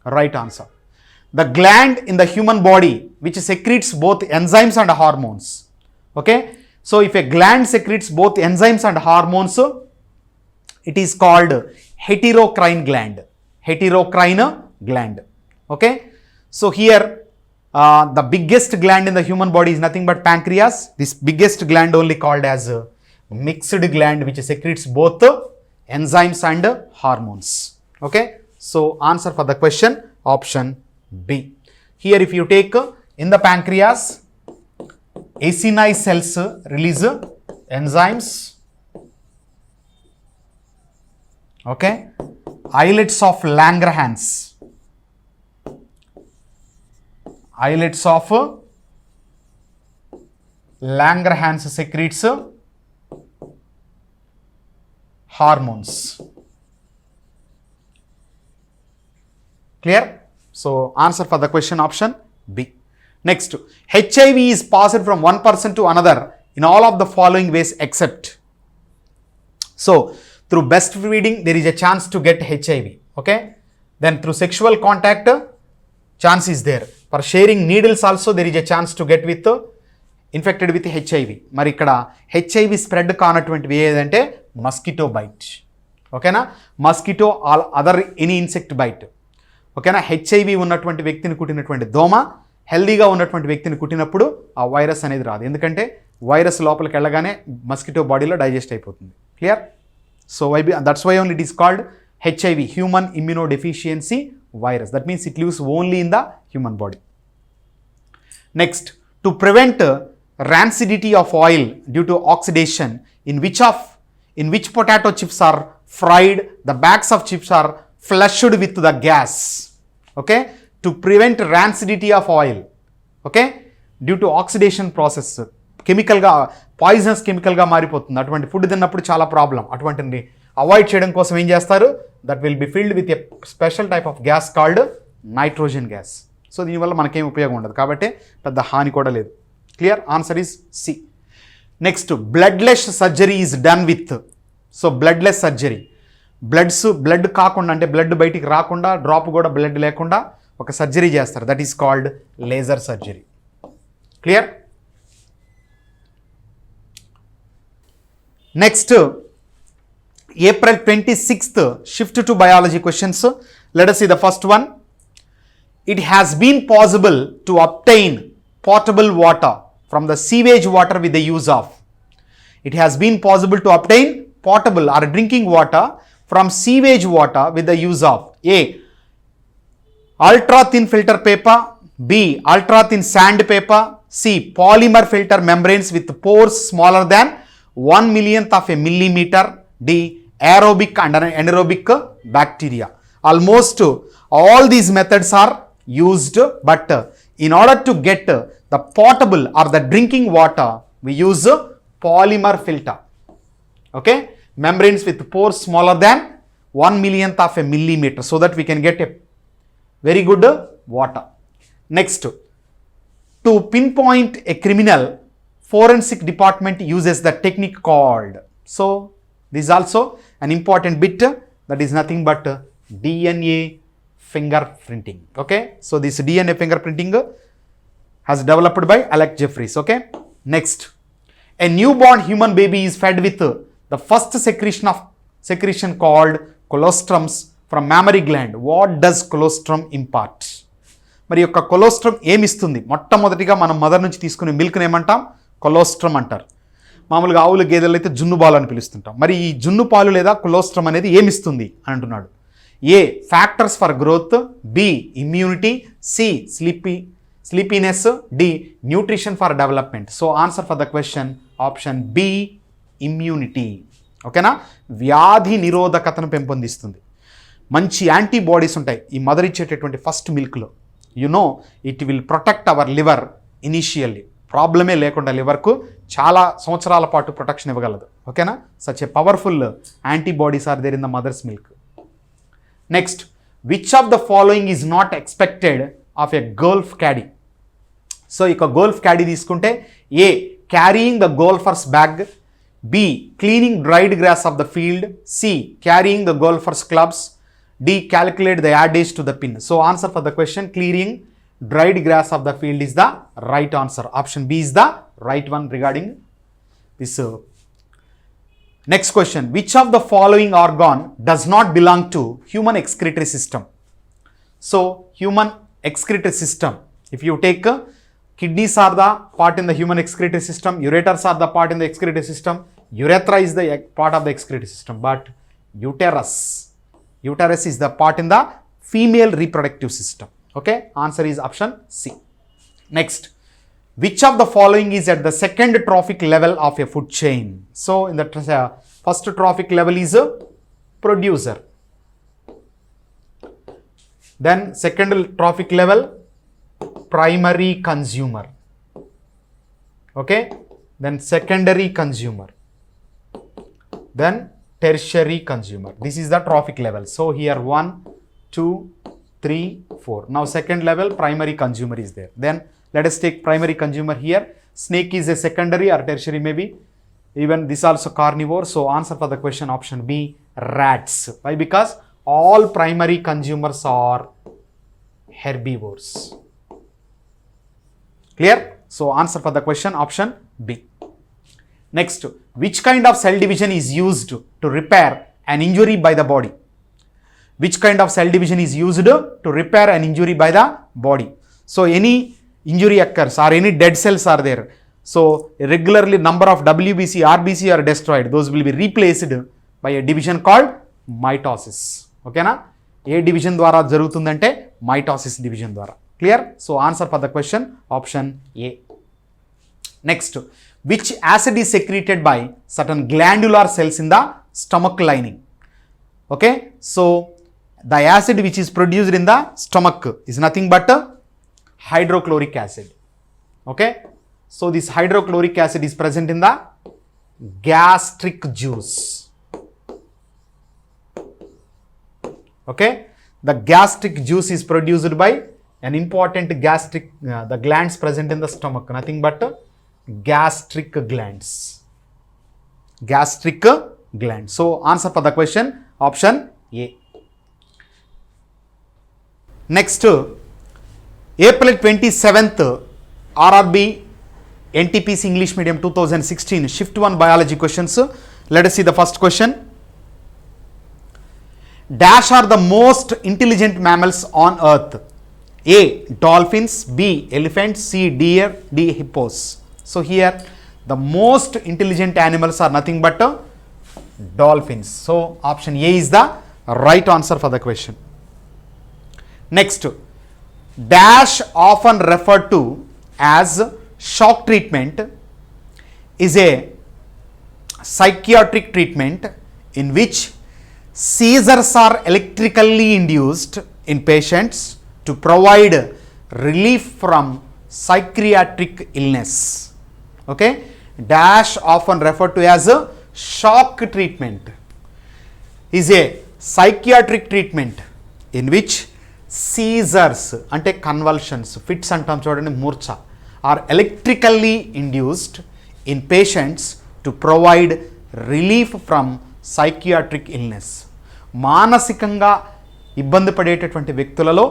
right answer. The gland in the human body which secretes both enzymes and hormones. Okay, so if a gland secretes both enzymes and hormones, it is called heterocrine gland. Heterocrine gland. Okay, so here the biggest gland in the human body is nothing but pancreas. This biggest gland only called as mixed gland, which secretes both enzymes and hormones. Okay, so answer for the question, option B. Here if you take in the pancreas, acini cells release enzymes. Okay, islets of Langerhans. Islets of Langerhans secretes hormones. Clear? So answer for the question, option B. Next, HIV is passed from one person to another in all of the following ways except. So through breastfeeding there is a chance to get HIV. Okay, then through sexual contact chance is there. For sharing needles also there is a chance to get with infected with HIV. మరి ఇక్కడ HIV spread కానటువంటివి ఏదంటే mosquito bite. ఓకేనా, mosquito all other any insect bite. ఓకేనా, HIV ఉన్నటువంటి వ్యక్తిని కుట్టినటువంటి దోమ హెల్దీగా ఉన్నటువంటి వ్యక్తిని కుట్టినప్పుడు ఆ వైరస్ అనేది రాదు, ఎందుకంటే వైరస్ లోపలికి వెళ్ళగానే మస్కిటో బాడీలో డైజెస్ట్ అయిపోతుంది. Clear? So that's why only it is called HIV, human immunodeficiency virus. That means it lives only in the human body. Next, to prevent rancidity of oil due to oxidation, in which potato chips are fried, the bags of chips are flushed with the gas. Okay, to prevent rancidity of oil, okay, due to oxidation process, కెమికల్గా poisonous కెమికల్గా మారిపోతుంది. అటువంటి food తిన్నప్పుడు చాలా problem. అటువంటిని avoid చేయడం కోసం ఏం చేస్తారు, that will be filled with a special type of gas called nitrogen gas. So దీనివల్ల మనకేం ఉపయోగం ఉండదు, కాబట్టి పెద్ద హాని కూడా లేదు. Clear? Answer is C. Next, bloodless surgery is done with. So bloodless surgery, blood కాకుండా, అంటే బ్లడ్ బయటికి రాకుండా, డ్రాప్ కూడా బ్లడ్ లేకుండా ఒక సర్జరీ చేస్తారు, that is called laser surgery. Clear? Next, April 26th, shift to biology questions. Let us see the first one. It has been possible to obtain potable water from the sewage water with the use of. It has been possible to obtain potable or drinking water from sewage water with the use of A. Ultra thin filter paper, B. Ultra thin sandpaper, C. Polymer filter membranes with pores smaller than 1 millionth of a millimeter, D. Aerobic and anaerobic bacteria. Almost all these methods are used, but in order to get the potable or the drinking water, we use polymer filter. Okay, membranes with pores smaller than 1 millionth of a millimeter, so that we can get a very good water. Next, to pinpoint a criminal, forensic department uses the technique called. So this is also an important bit, that is nothing but DNA fingerprinting. Okay, so this DNA fingerprinting has developed by Alec Jeffries. Okay, next, a newborn human baby is fed with the first secretion called colostrums from mammary gland. What does colostrum impart? మరి యొక్క colostrum ఏమిస్తుంది? మొట్టమొదటిగా మనం mother నుంచి తీసుకునే మిల్క్ని ఏమంటాం? Colostrum అంటారు. మామూలుగా ఆవులు గేదెలు అయితే జున్ను పాలు అని పిలుస్తుంటాం. మరి ఈ జున్ను పాలు లేదా కొలోస్ట్రమ్ అనేది ఏమిస్తుంది అని అంటున్నాడు. A. Factors for growth, B. Immunity, C. Sleepiness, D. Nutrition for development. So answer for the question option B, immunity. ఓకేనా, వ్యాధి నిరోధకతను పెంపొందిస్తుంది. మంచి యాంటీబాడీస్ ఉంటాయి ఈ మదర్ ఇచ్చేటటువంటి ఫస్ట్ మిల్క్లో. It will protect our liver initially. ప్రాబ్లమే లేకుండా లివర్కు చాలా సంవత్సరాల పాటు ప్రొటెక్షన్ ఇవ్వగలదు. ఓకేనా, such a powerful antibodies are there in the mother's milk. Next, which of the following is not expected of a golf caddie? So ఇక గోల్ఫ్ క్యాడీ తీసుకుంటే A. Carrying the golfer's bag, B. Cleaning dried grass of the field, C. Carrying the golfer's clubs, D. Calculate the yardage to the pin. So answer for the question, clearing dried grass of the field is the right answer. Option B is the right one regarding this. Next question, which of the following organ does not belong to human excretory system? So human excretory system, if you take kidneys are the part in the human excretory system, ureters are the part in the excretory system, urethra is the part of the excretory system, but uterus is the part in the female reproductive system. Okay, answer is option C. Next, which of the following is at the second trophic level of a food chain? So in the first trophic level is a producer, then second trophic level primary consumer, okay, then secondary consumer, then tertiary consumer. This is the trophic level. So here 1, 2, 3, 4. Now second level primary consumer is there. Then let us take primary consumer here. Snake is a secondary or tertiary maybe. Even this also carnivore. So answer for the question option B, rats. Why? Because all primary consumers are herbivores. Clear? So answer for the question option B. Next, which kind of cell division is used to repair an injury by the body? Which kind of cell division is used to repair an injury by the body? So any injury occurs or any dead cells are there. So regularly number of WBC, RBC are destroyed. Those will be replaced by a division called mitosis. Okay na? A division ద్వారా జరుగుతుందంటే mitosis division ద్వారా. Clear? So answer for the question option A. Next, which acid is secreted by certain glandular cells in the stomach lining? Okay, so the acid which is produced in the stomach is nothing but hydrochloric acid. Okay, so this hydrochloric acid is present in the gastric juice. Okay, the gastric juice is produced by an important gastric the glands present in the stomach, nothing but gastric glands. Gastric glands. So answer for the question option A. Next, April 27th, RRB NTPC English Medium 2016 Shift 1 Biology questions. Let us see the first question. Dash are the most intelligent mammals on earth? A. Dolphins, B. Elephants, C. Deer, D. Hippos. So here the most intelligent animals are nothing but dolphins. So option A is the right answer for the question. Next, dash often referred to as shock treatment is a psychiatric treatment in which seizures are electrically induced in patients to provide relief from psychiatric illness. Okay, dash often referred to as a shock treatment is a psychiatric treatment in which seizures ante convulsions, fits antam chodandi, murcha are electrically induced in patients to provide relief from psychiatric illness. మానసికంగా ఇబ్బంది పడేటటువంటి వ్యక్తులలో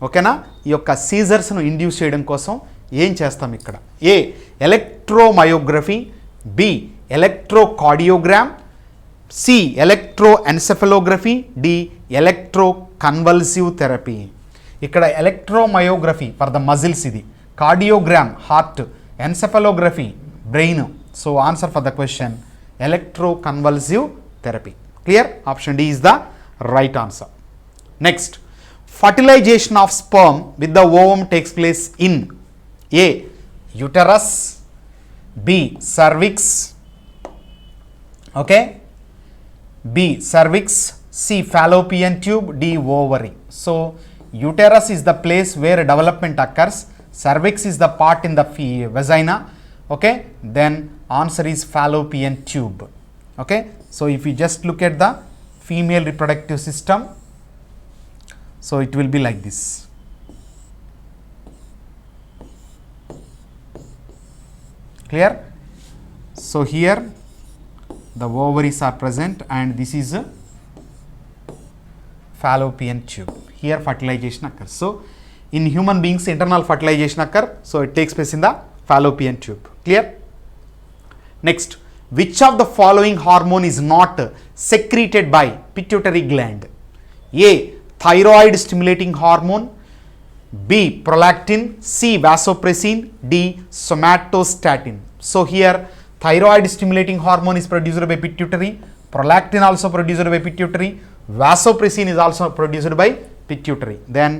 ఓకేనా ఈ యొక్క సీజర్స్ను induce చేయడం కోసం ఏం చేస్తాం ఇక్కడ? A. Electromyography, B. Electrocardiogram, C. Electroencephalography, D. Electroconvulsive therapy. ఇక్కడ ఎలక్ట్రోమయోగ్రఫీ ఫర్ ద మజిల్స్, ఇది cardiogram heart, encephalography brain. So answer for the question electroconvulsive therapy. Clear? Option D is the right answer. Next, fertilization of sperm with the ovum takes place in A. uterus, B. cervix, okay, B. cervix, C. fallopian tube, D. ovary. So uterus is the place where development occurs, cervix is the part in the vagina, okay, then answer is fallopian tube. Okay, so if you just look at the female reproductive system, so it will be like this. Clear? So here the ovaries are present and this is a fallopian tube. Here fertilization occurs. So in human beings internal fertilization occur, so it takes place in the fallopian tube. Clear? Next, which of the following hormone is not secreted by pituitary gland? A. thyroid stimulating hormone, B. prolactin, C. vasopressin, D. somatostatin. So here thyroid stimulating hormone is produced by pituitary, prolactin also produced by pituitary, vasopressin is also produced by pituitary. Then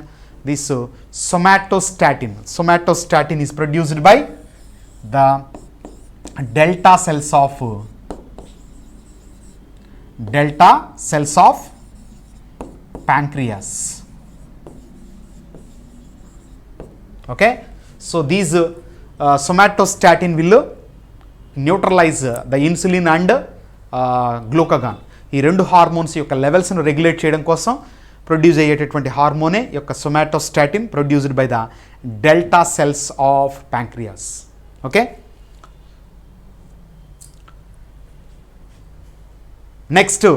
this somatostatin is produced by the delta cells of pancreas. Okay, so these somatostatin will neutralize the insulin and glucagon. ఈ రెండు hormones యొక్క లెవెల్స్ను regulate చేయడం కోసం produce అయ్యేటటువంటి హార్మోనే యొక్క somatostatin, produced by the delta cells of pancreas. Okay, next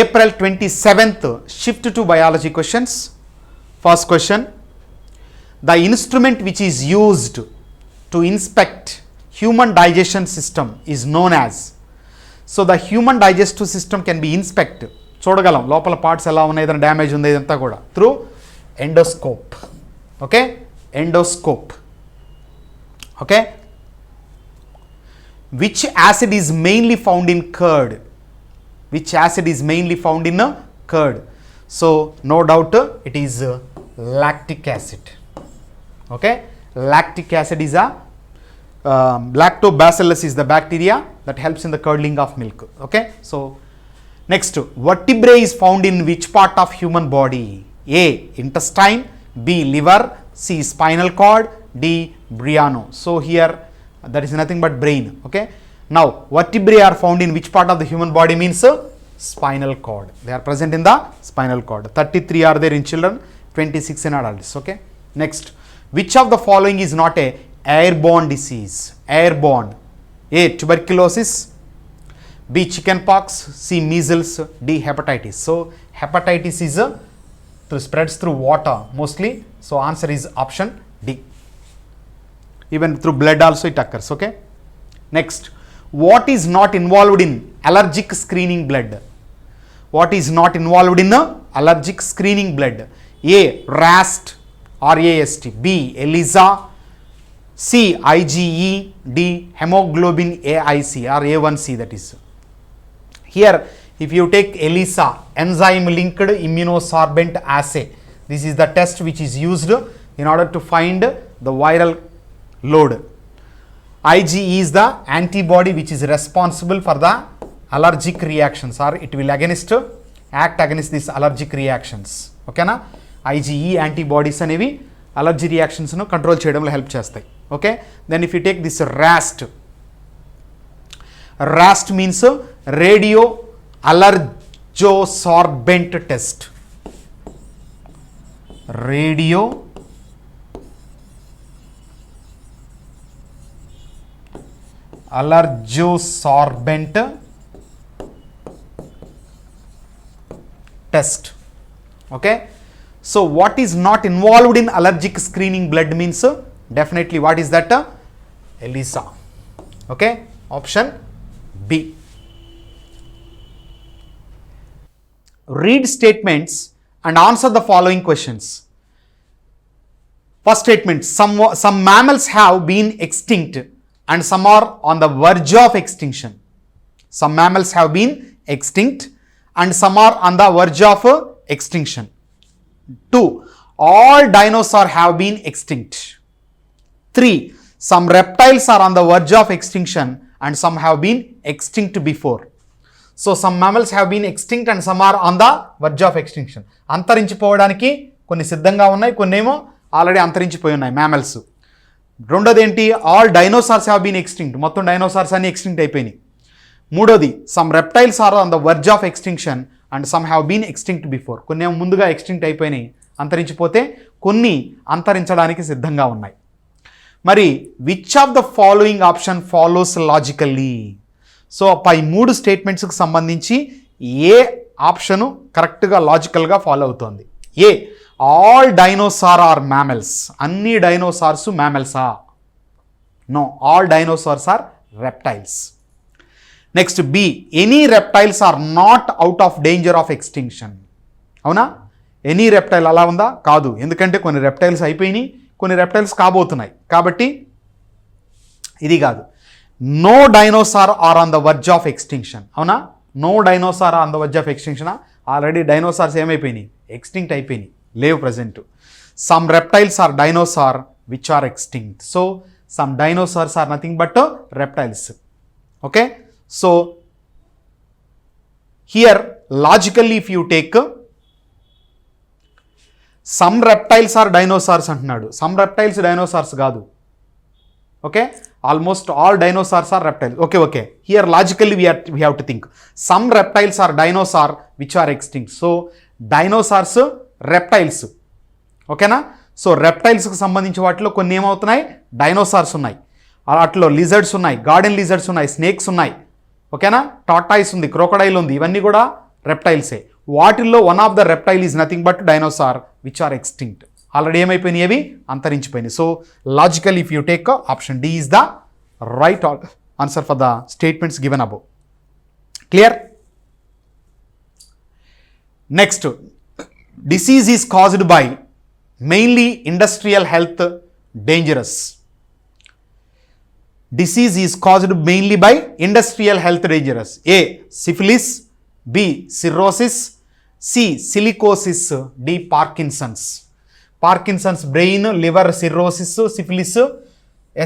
April 27th, shift to biology questions. First question, the instrument which is used to inspect human digestion system is known as. So the human digestive system can be inspected, చూడగలం లోపల parts ఎలా ఉన్నాయి, ఏదైనా damage ఉంది ఇదంతా కూడా, through endoscope. Okay, endoscope. Okay, which acid is mainly found in curd? Which acid is mainly found in curd? So no doubt it is lactic acid. Okay, lactic acid is a lactobacillus is the bacteria that helps in the curdling of milk. Okay, so next, vertebrae is found in which part of human body? A, intestine, B, liver, C, spinal cord, D, braiano. So here that is nothing but brain. Okay, now vertebrae are found in which part of the human body means spinal cord. They are present in the spinal cord. 33 are there in children, 26 in adults. Okay, next, which of the following is not a airborne disease? Airborne. A, tuberculosis, B, chickenpox, C, measles, D, hepatitis. So hepatitis is spreads through water mostly, so answer is option D. Even through blood also it occurs. Okay, next, what is not involved in allergic screening blood? What is not involved in allergic screening blood? A, RAST, RAST, B, ELISA, C, IgE, D, hemoglobin AIC or A1C, that is. Here if you take ELISA, enzyme linked immunosorbent assay, this is the test which is used in order to find the viral load. IgE is the antibody which is responsible for the allergic reactions, or it will act against these allergic reactions. Okay na, IgE antibodies అనేవి allergy రియాక్షన్స్ను control చేయడంలో help చేస్తాయి. Okay, then if you take this RAST, RAST means radio allergosorbent test. Radio allergosorbent test. Okay, so what is not involved in allergic screening blood means definitely what is that? ELISA. Okay, option B. Read statements and answer the following questions. First statement, some mammals have been extinct and some are on the verge of extinction. Some mammals have been extinct and some are on the verge of extinction. 2, all dinosaurs have been extinct. 3, some reptiles are on the verge of extinction and some have been extinct before. So some mammals have been extinct and some are on the verge of extinction. అంతరించిపోవడానికి కొన్ని సిద్ధంగా ఉన్నాయి, కొన్ని ఏమో already అంతరించిపోయి ఉన్నాయి mammals. రెండోది ఏంటి? All dinosaurs have been extinct, మొత్తం dinosaurs అన్ని ఎక్స్టింక్ట్ అయిపోయినాయి. మూడోది, some reptiles are on the verge of extinction and some have been extinct before, కొన్ని ఏమో ముందుగా ఎక్స్టింక్ట్ అయిపోయినాయి, అంతరించిపోతే, కొన్ని అంతరించడానికి సిద్ధంగా ఉన్నాయి. మరి which of the following option follows logically? So పై 3 స్టేట్మెంట్స్కి సంబంధించి ఏ ఆప్షను కరెక్ట్గా లాజికల్గా ఫాలో అవుతోంది? A, all dinosaur are mammals, అన్ని డైనోసార్స్ మ్యామల్సా? No, all dinosaurs are reptiles. Next B, any reptiles are not out of danger of extinction. అవునా? ఎనీ రెప్టైల్ అలా ఉందా? కాదు, ఎందుకంటే కొన్ని రెప్టైల్స్ అయిపోయినాయి, కొన్ని రెప్టైల్స్ కాబోతున్నాయి, కాబట్టి ఇది కాదు. No dinosaur are on the verge of extinction. అవునా? No dinosaur on the verge of extinction. Already dinosaurs ఏమైపోయినాయి? ఎక్స్టింక్ట్ అయిపోయినాయి, లేవు present. Some reptiles are dinosaur which are extinct. So some dinosaurs are nothing but reptiles. Okay, so here logically if you take some reptiles are dinosaurs అంటున్నాడు, some reptiles dinosaurs కాదు. Okay, almost all dinosaurs are reptiles. Okay okay, here logically we have to think some reptiles are dinosaur which are extinct. So dinosaurs, reptiles. ఓకేనా? So రెప్టైల్స్కి సంబంధించి వాటిలో కొన్ని ఏమవుతున్నాయి? Dinosaurs ఉన్నాయి, వాటిలో lizards ఉన్నాయి, గార్డెన్ లిజర్డ్స్ ఉన్నాయి, స్నేక్స్ ఉన్నాయి. ఓకేనా? టార్టాయిస్ ఉంది, క్రోకడైల్ ఉంది, ఇవన్నీ కూడా రెప్టైల్సే. వాటిల్లో one of the reptile is nothing but dinosaur which are extinct. Already ఏమైపోయినాయి, అవి అంతరించిపోయినాయి. So logical if you take option D is the right answer for the statements given above. Clear? Next, disease is caused by mainly industrial health dangerous. Disease is caused mainly by industrial health dangerous. A. Syphilis. B. Cirrhosis. C. Silicosis. D. Parkinson's. Parkinson's, brain, liver, cirrhosis, syphilis,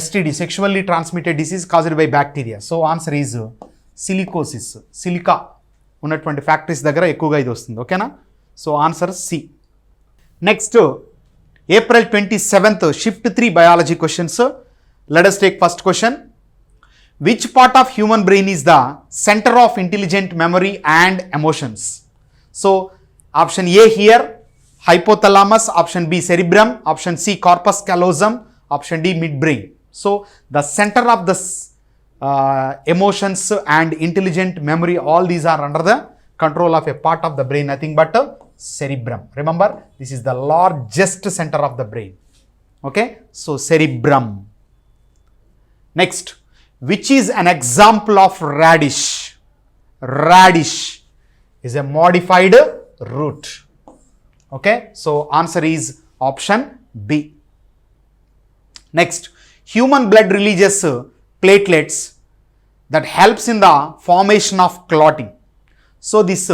STD, sexually transmitted disease caused by bacteria. So answer is silicosis. Silica ఉన్నటువంటి factories దగ్గర ఎక్కువగా ఇది వస్తుంది. ఓకేనా? So answer C. Next, April 27th shift 3 biology questions. Let us take first question. Which part of human brain is the center of intelligent memory and emotions? So option A here, hypothalamus. Option B, cerebrum. Option C, corpus callosum. Option D, midbrain. So the center of the emotions and intelligent memory, all these are under the control of a part of the brain, nothing but cerebrum. Remember, this is the largest center of the brain. Okay, so cerebrum. Next, which is an example of radish? Radish is a modified root. Okay, so answer is option B. Next, human blood releases platelets that helps in the formation of clotting. So these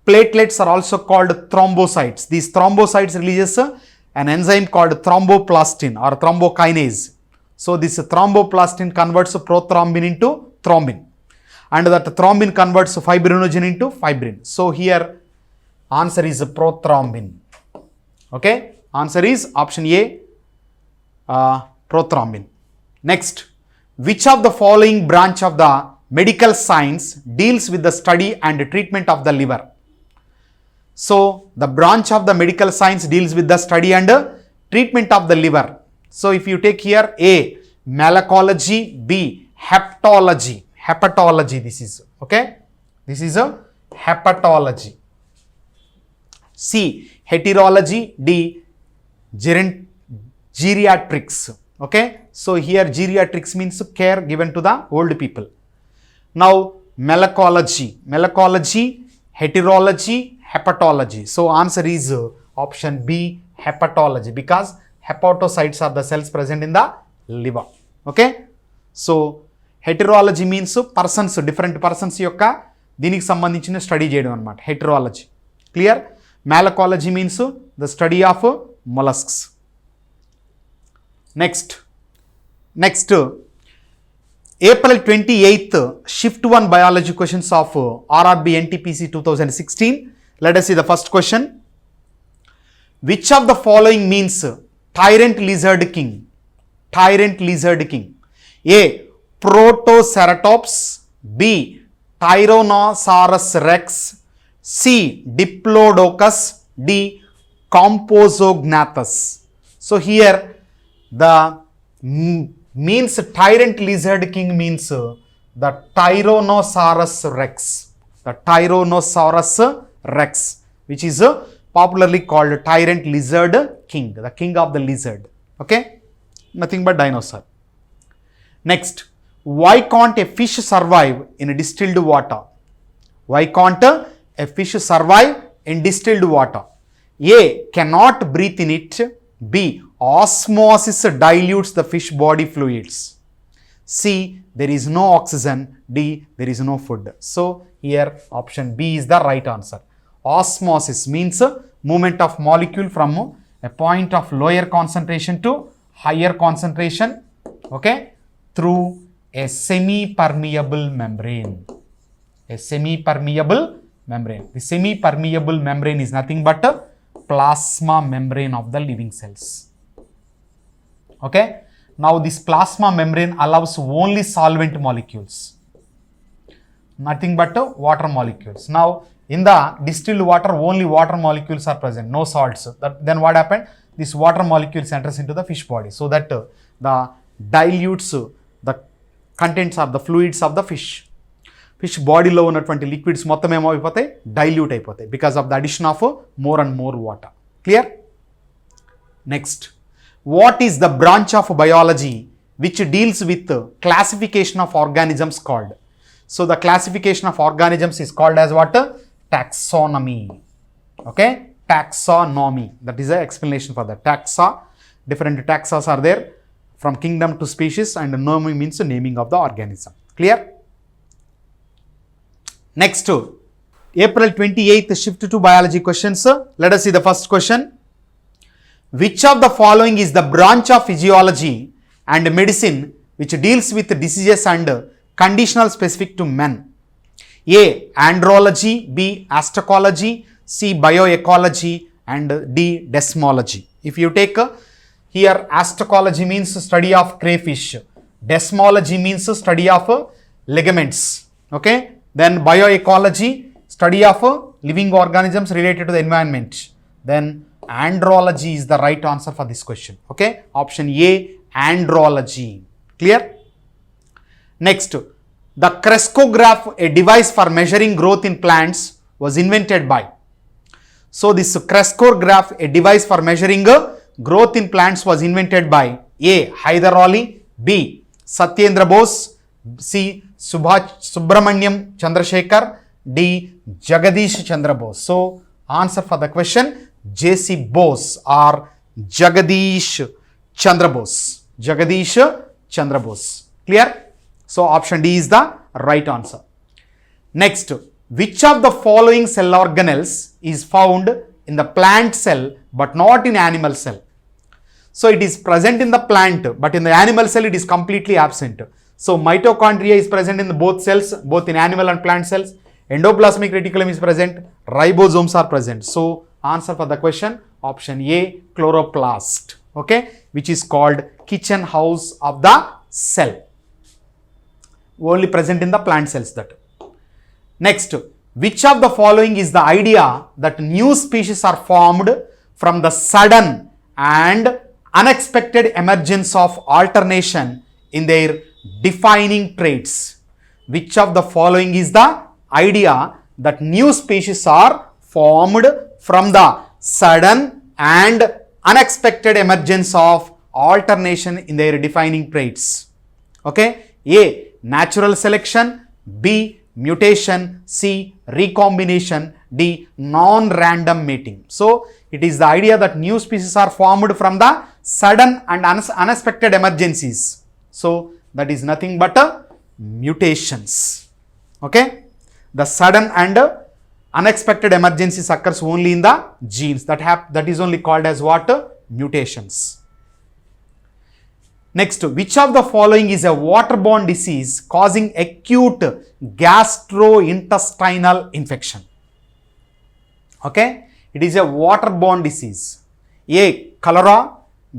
platelets are also called thrombocytes. These thrombocytes releases an enzyme called thromboplastin or thrombokinase. So this thromboplastin converts prothrombin into thrombin, and that thrombin converts fibrinogen into fibrin. So here answer is prothrombin. Okay, answer is option A, prothrombin. Next, which of the following branch of the medical science deals with the study and treatment of the liver? So the branch of the medical science deals with the study and treatment of the liver. So if you take here A, malacology, B, hepatology. Hepatology this is, okay? This is a hepatology. C, heterology. D, geriatrics. Okay? So here geriatrics means care given to the old people. Now malacology, heterology, hepatology. So answer is option B, hepatology, because hepatocytes are the cells present in the liver. Okay, so heterology means persons, different persons యొక్క దీనికి సంబంధించిన study చేయడం అన్నమాట, heterology. Clear? malacology means the study of mollusks. Next, April 28th shift 1 biology questions of RRB NTPC 2016. Let us see the first question. Which of the following means tyrant lizard king? Tyrant lizard king. A, Protoceratops. B, Tyrannosaurus rex. C, Diplodocus. D, Compsognathus. So here the means tyrant lizard king means the Tyrannosaurus rex. The Tyrannosaurus rex, which is popularly called tyrant lizard king, the king of the lizard. Okay, nothing but dinosaur. Next, why can't a fish survive in distilled water? Why can't a fish survive in distilled water? A, cannot breathe in it. B, osmosis dilutes the fish body fluids. C, there is no oxygen. D, there is no food. So here option B is the right answer. Osmosis means movement of molecule from a point of lower concentration to higher concentration, okay, through a semi-permeable membrane. A semi-permeable membrane. The semi-permeable membrane is nothing but a plasma membrane of the living cells. Okay, now this plasma membrane allows only solvent molecules, nothing but water molecules. Now in the distilled water only water molecules are present, no salts. Then what happened? This water molecules enters into the fish body, so that the dilutes the contents of the fluids of the fish. Fish బాడీలో ఉన్నటువంటి liquids మొత్తం ఏమైపోతాయి, dilute అయిపోతాయి because of the addition of more and more water. Clear? Next, what is the branch of biology which deals with classification of organisms called? So the classification of organisms is called as what? Taxonomy. Okay, taxonomy. That is the explanation for that. Taxa, different taxas are there from kingdom to species, and nomy means naming of the organism. Clear? Next, April 28th, shift to biology questions. Let us see the first question. Which of the following is the branch of physiology and medicine which deals with diseases and conditional specific to men? A. Andrology, B. Astacology, C. Bioecology, and D. Desmology. If you take here, astacology means study of crayfish, desmology means study of ligaments, okay? Then bioecology, study of living organisms related to the environment. Then andrology is the right answer for this question, okay? Option A, andrology. Clear? Next, the crescograph, a device for measuring growth in plants, was invented by. So this crescograph, a device for measuring growth in plants, was invented by A. Hyder Ali, B. Satyendra Bose, C. Subramaniam Chandrasekhar, D. Jagadish Chandra Bose. So answer for the question, J.C. Bose or Jagadish Chandra Bose. Jagadish Chandra Bose. Clear? So option D is the right answer. Next, which of the following cell organelles is found in the plant cell but not in animal cell? So it is present in the plant, but in the animal cell it is completely absent. So mitochondria is present in both cells, both in animal and plant cells. Endoplasmic reticulum is present. Ribosomes are present. So answer for the question, option A, chloroplast. Okay, which is called kitchen house of the cell. Only present in the plant cells that. Next, which of the following is the idea that new species are formed from the sudden and unexpected emergence of alternation in their defining traits? Which of the following is the idea that new species are formed from the sudden and unexpected emergence of alternation in their defining traits? Okay, A. Natural selection, B. Mutation, C. Recombination, D. Non-random mating. So it is the idea that new species are formed from the sudden and unexpected emergencies. So that is nothing but mutations. Okay, the sudden and unexpected emergencies occurs only in the genes. That is only called as what? Mutations. Next, which of the following is a waterborne disease causing acute gastrointestinal infection? Okay, it is a waterborne disease. A. Cholera,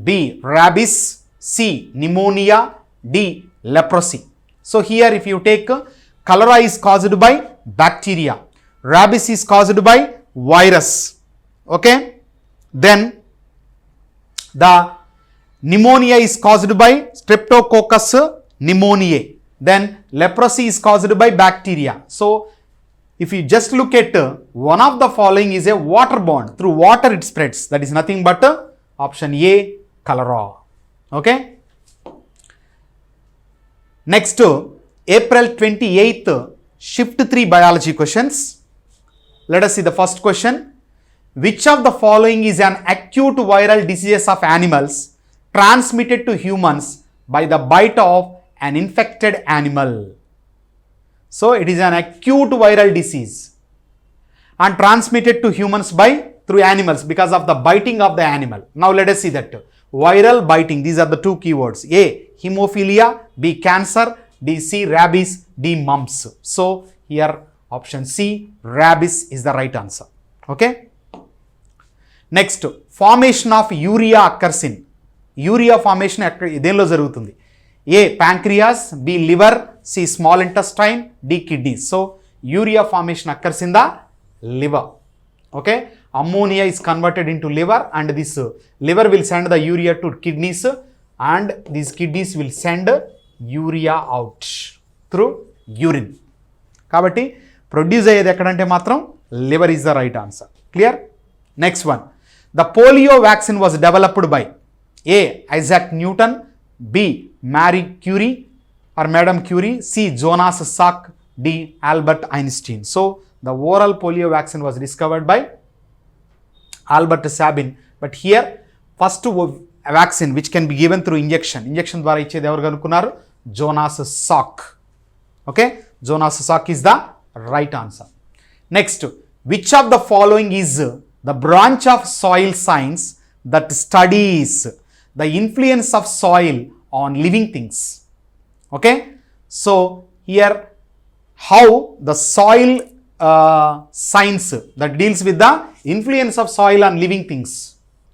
B. Rabies, C. Pneumonia, D. Leprosy. So here if you take cholera is caused by bacteria, rabies is caused by virus, okay? Then the pneumonia is caused by Streptococcus pneumoniae. Then leprosy is caused by bacteria. So if you just look at one of the following is a waterborne, through water it spreads. That is nothing but option A, cholera. Okay. Next, April 28th, shift 3 biology questions. Let us see the first question. Which of the following is an acute viral disease of animals transmitted to humans by the bite of an infected animal? So it is an acute viral disease and transmitted to humans by through animals because of the biting of the animal. Now let us see that. Viral biting, these are the two keywords. A. Hemophilia, B. Cancer, D. C. Rabies, D. Mumps. So here option C, rabies is the right answer. Okay. Next, formation of urea occurs in. Urea formation దేనిలో జరుగుతుంది? A. Pancreas, B. Liver, C. Small intestine, D. Kidneys. So urea formation occurs in the liver. Okay. Ammonia is converted into liver and this liver will send the urea to kidneys and these kidneys will send urea out through urine. కాబట్టి produce అయ్యేది ఎక్కడంటే మాత్రం liver is the right answer. Clear? Next one, the polio vaccine was developed by A Isaac Newton, B Marie Curie or Madame Curie, C Jonas Salk, D Albert Einstein. So the oral polio vaccine was discovered by Albert Sabin. But here first vaccine which can be given through injection ద్వారా ఇచ్చేది ఎవరు కనుక్కున్నారు? Jonas Salk. Okay, Jonas Salk is the right answer. Next, which of the following is the branch of soil science that studies the influence of soil on living things? Okay, so here how the soil science that deals with the influence of soil on living things,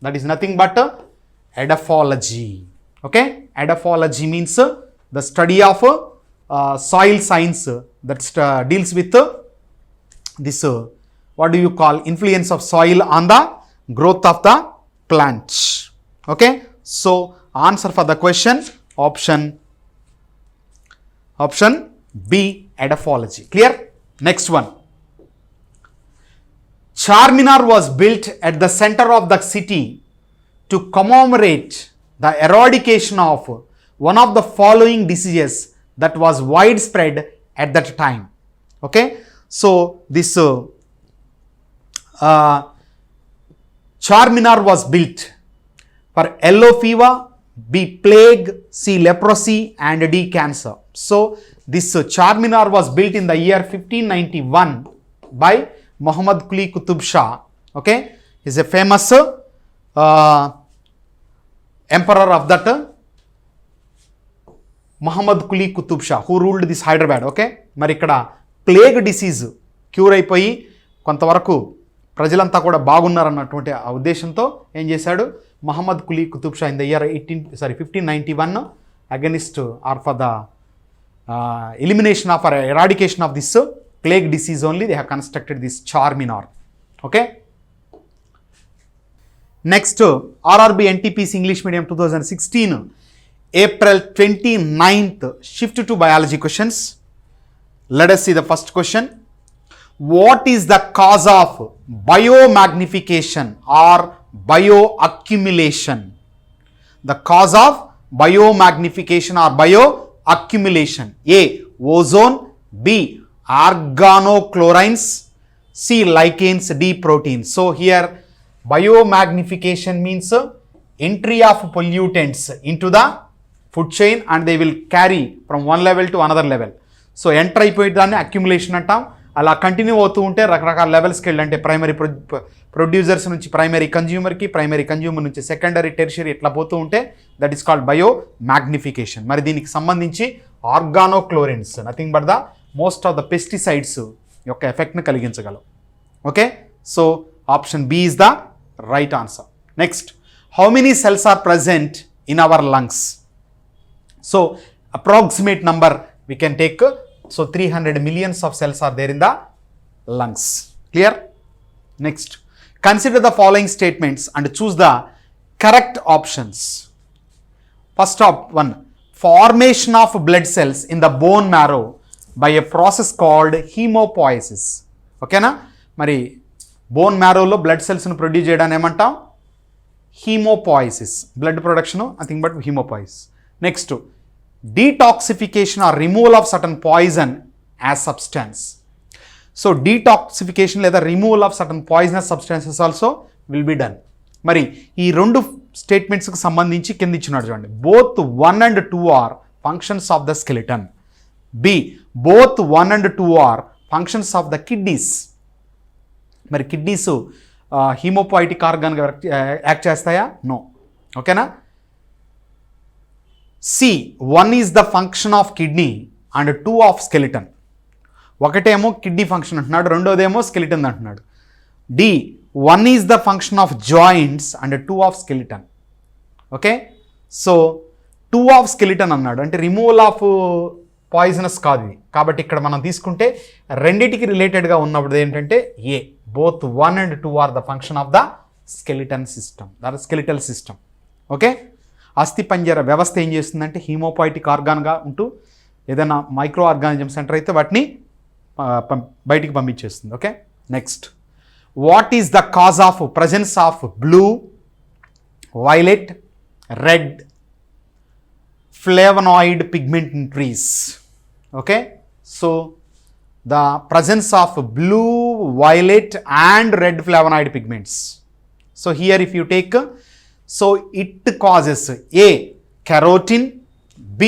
that is nothing but edapology. Okay, edapology means the study of soil science that deals with this what do you call influence of soil on the growth of the plant. Okay, so answer for the question option B, edapology. Clear? Next one, Charminar was built at the center of the city to commemorate the eradication of one of the following diseases that was widespread at that time. Okay, so this Charminar was built for yellow fever, B plague, C leprosy, and D cancer. So this Charminar was built in the year 1591 by Muhammad Quli Qutub Shah. Okay, he is a famous emperor of that Muhammad Quli Qutub Shah who ruled this Hyderabad. Okay, మరి ఇక్కడ plague disease cure అయిపోయి కొంతవరకు ప్రజలంతా కూడా బాగున్నారన్నటువంటి ఆ ఉద్దేశంతో ఏం చేశాడు Muhammad Quli Qutb Shah in the year 1591 against or for the elimination of or eradication of this plague disease only they have constructed this Charminar. Okay, next RRB NTPC English Medium 2016 April 29th shift to biology questions. Let us see the first question. What is the cause of biomagnification or bioaccumulation? The cause of biomagnification or bioaccumulation. A, ozone, B, organochlorines, C, lichens, D, proteins. So here biomagnification means entry of pollutants into the food chain and they will carry from one level to another level. So enter అయిపోయి దాన్ని accumulation అంటాం. అలా continue అవుతూ ఉంటే రకరకాల లెవెల్స్కి వెళ్ళి అంటే ప్రైమరీ ప్రొడ్యూసర్స్ నుంచి ప్రైమరీ కన్జ్యూమర్కి, ప్రైమరీ కన్జ్యూమర్ నుంచి సెకండరీ టెర్షియరీ ఇట్లా పోతూ ఉంటే that is called biomagnification. మరి దీనికి సంబంధించి organochlorines nothing but the most of the pesticides యొక్క ఎఫెక్ట్ని కలిగించగలవు. Okay, so option B is the right answer. Next, how many cells are present in our lungs? So approximate number we can take, so 300 millions of cells are there in the lungs. Clear? Next, consider the following statements and choose the correct options. First one, formation of blood cells in the bone marrow by a process called hemopoiesis. Okay na? Mari bone marrow lo blood cells nu produce cheyadanni emantam hemopoiesis. Blood production nothing but hemopoiesis. Next, detoxification or removal of certain poison as substance. So detoxification లేదా removal of certain poisonous substances also will be done. మరి ఈ రెండు స్టేట్మెంట్స్కి సంబంధించి కింద ఇచ్చినాడు చూడండి. Both 1 and 2 are functions of the skeleton. B, both 1 and 2 are functions of the kidneys. మరి kidneys haemopoietic ఆర్గాన్గా యాక్ట్ చేస్తాయా? నో. ఓకేనా? C, 1 is the function of kidney and 2 of skeleton. ఒకటేమో కిడ్నీ ఫంక్షన్ అంటున్నాడు, రెండోదేమో స్కెలిటన్ అంటున్నాడు. D, 1 is the function of joints and 2 of skeleton. Okay, so 2 of skeleton అన్నాడు అంటే రిమూవల్ ఆఫ్ పాయిజనస్ కాదు ఇది. కాబట్టి ఇక్కడ మనం తీసుకుంటే రెండింటికి రిలేటెడ్గా ఉన్నప్పుడు ఏంటంటే A, both 1 and 2 are the function of the skeleton system, that skeletal system. Okay, అస్థిపంజర వ్యవస్థ ఏం చేస్తుందంటే హీమోపాయిటిక్ ఆర్గాన్గా ఉంటూ ఏదైనా మైక్రో ఆర్గానిజం సెంటర్ అయితే వాటిని బయటికి పంపించేస్తుంది. Okay, next, what is the cause of presence of blue, violet, red flavonoid pigment in trees? Okay, so the presence of blue, violet and red flavonoid pigments. So here if you take, so it causes A, carotene, B,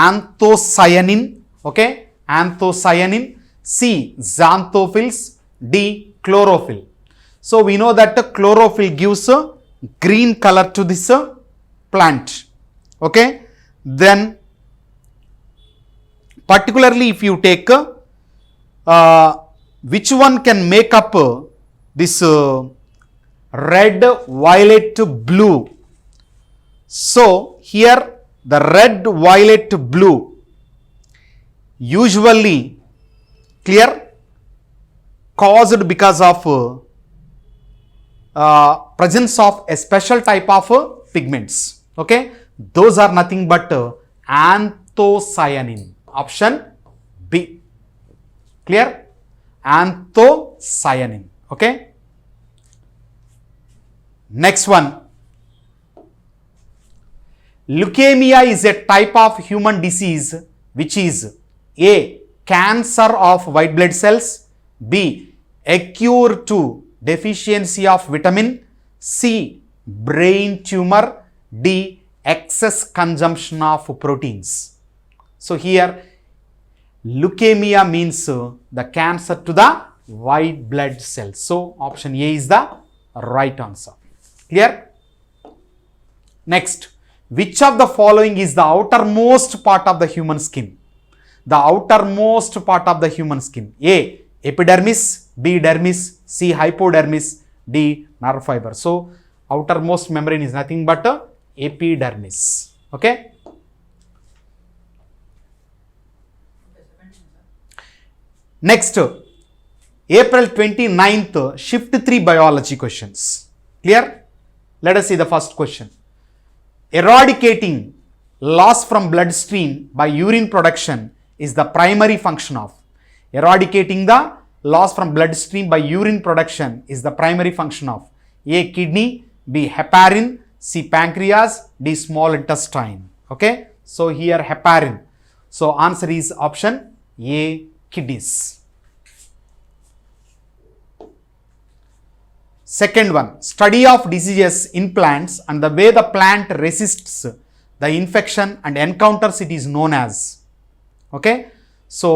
anthocyanin, okay, anthocyanin, C, xanthophylls, D, chlorophyll. So we know that chlorophyll gives a green color to this plant. Okay, then particularly if you take which one can make up this red, violet, blue? So here the red, violet, blue usually clear caused because of presence of a special type of pigments. Okay, those are nothing but anthocyanin. Option B. Clear? Anthocyanin. Okay. Next one. Leukemia is a type of human disease which is A, cancer of white blood cells, B, acute to deficiency of vitamin, C, brain tumor, D, excess consumption of proteins. So here leukemia means the cancer to the white blood cells. So option A is the right answer. Clear? Next, which of the following is the outermost part of the human skin? The outermost part of the human skin. A, epidermis, B, dermis, C, hypodermis, D, nerve fiber. So outermost membrane is nothing but epidermis. Okay, next, April 29th shift 3 biology questions. Clear? Let us see the first question. Eradicating loss from bloodstream by urine production is the primary function of. Eradicating the loss from bloodstream by urine production is the primary function of A, kidney, B, heparin, C, pancreas, D, small intestine. Okay, so here heparin. So answer is option A, kidneys. Second one, study of diseases in plants and the way the plant resists the infection and encounters it is known as. Okay, so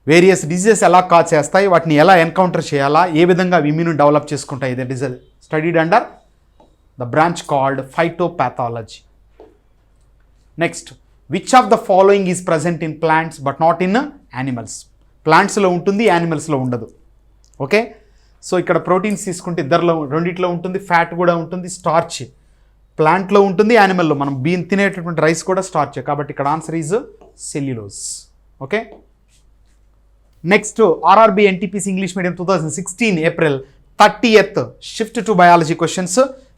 various diseases ఎలా cause చేస్తాయి, వాటిని ఎలా encounter చేయాలా, ఏ విధంగా immune develop చేసుకుంటాయి, that is studied under the branch called phytopathology. Next, which of the following is present in plants but not in animals? ప్లాంట్స్లో ఉంటుంది, యానిమల్స్లో ఉండదు. ఓకే, సో ఇక్కడ ప్రోటీన్స్ తీసుకుంటే రెండిట్లో ఉంటుంది, ఫ్యాట్ కూడా ఉంటుంది, స్టార్చ్ ప్లాంట్లో ఉంటుంది, యానిమల్లో మనం తినేటటువంటి రైస్ కూడా స్టార్చ్, కాబట్టి ఇక్కడ answer is cellulose. Okay, next, RRB NTPC English medium 2016 April 30th shift to biology questions.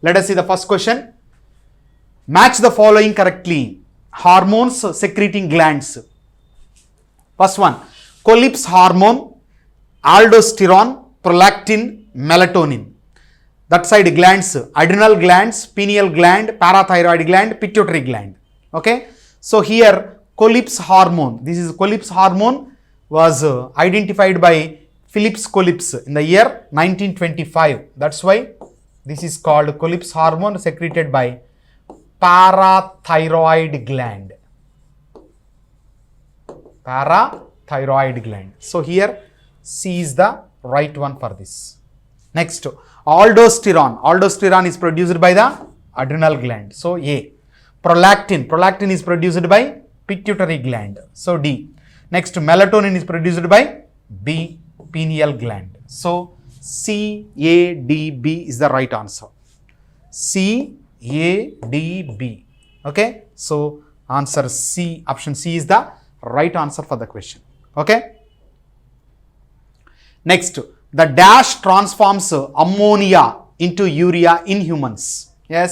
Let us see the first question. Match the following correctly. Hormones secreting glands. First one, Collip's hormone, aldosterone, prolactin, melatonin. That side glands, adrenal glands, pineal gland, parathyroid gland, pituitary gland. Okay, so here Collip's hormone, this is Collip's hormone was identified by Phillips Collips in the year 1925. That's why this is called Collip's hormone secreted by parathyroid gland. Parathyroid gland. So here C is the right one for this. Next, aldosterone. Aldosterone is produced by the adrenal gland. So A. Prolactin. Prolactin is produced by pituitary gland. So D. Next, melatonin is produced by B, pineal gland. So C, A, D, B is the right answer. C, A, D, B. Okay, so answer C, option C is the right answer for the question. Okay, next, the dash transforms ammonia into urea in humans. Yes,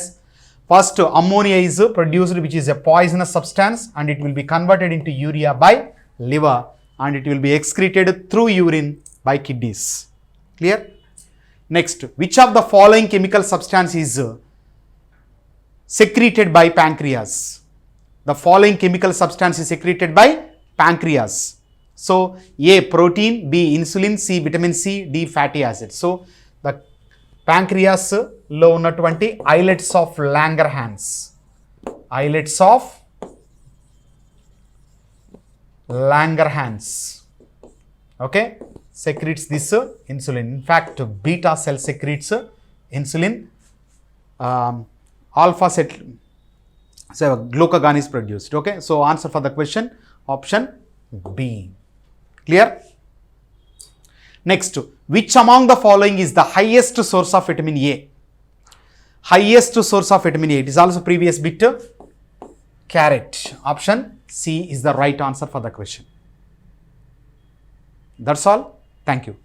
first ammonia is produced, which is a poisonous substance, and it will be converted into urea by liver, and it will be excreted through urine by kidneys. Clear? Next, which of the following chemical substance is secreted by pancreas? The following chemical substance is secreted by pancreas. So, A. protein, B. insulin, C. vitamin C, D. fatty acids. So, the pancreas లో ఉన్నటువంటి islets of Langerhans. Islets of Langerhans. Okay, secretes this insulin. In fact, beta cell secretes insulin. Alpha cell, so glucagon is produced. Okay, so answer for the question option B. Clear? Next, which among the following is the highest source of vitamin A? Highest source of vitamin A. It is also previous bit. Carrot. Option C is the right answer for the question. That's all. Thank you.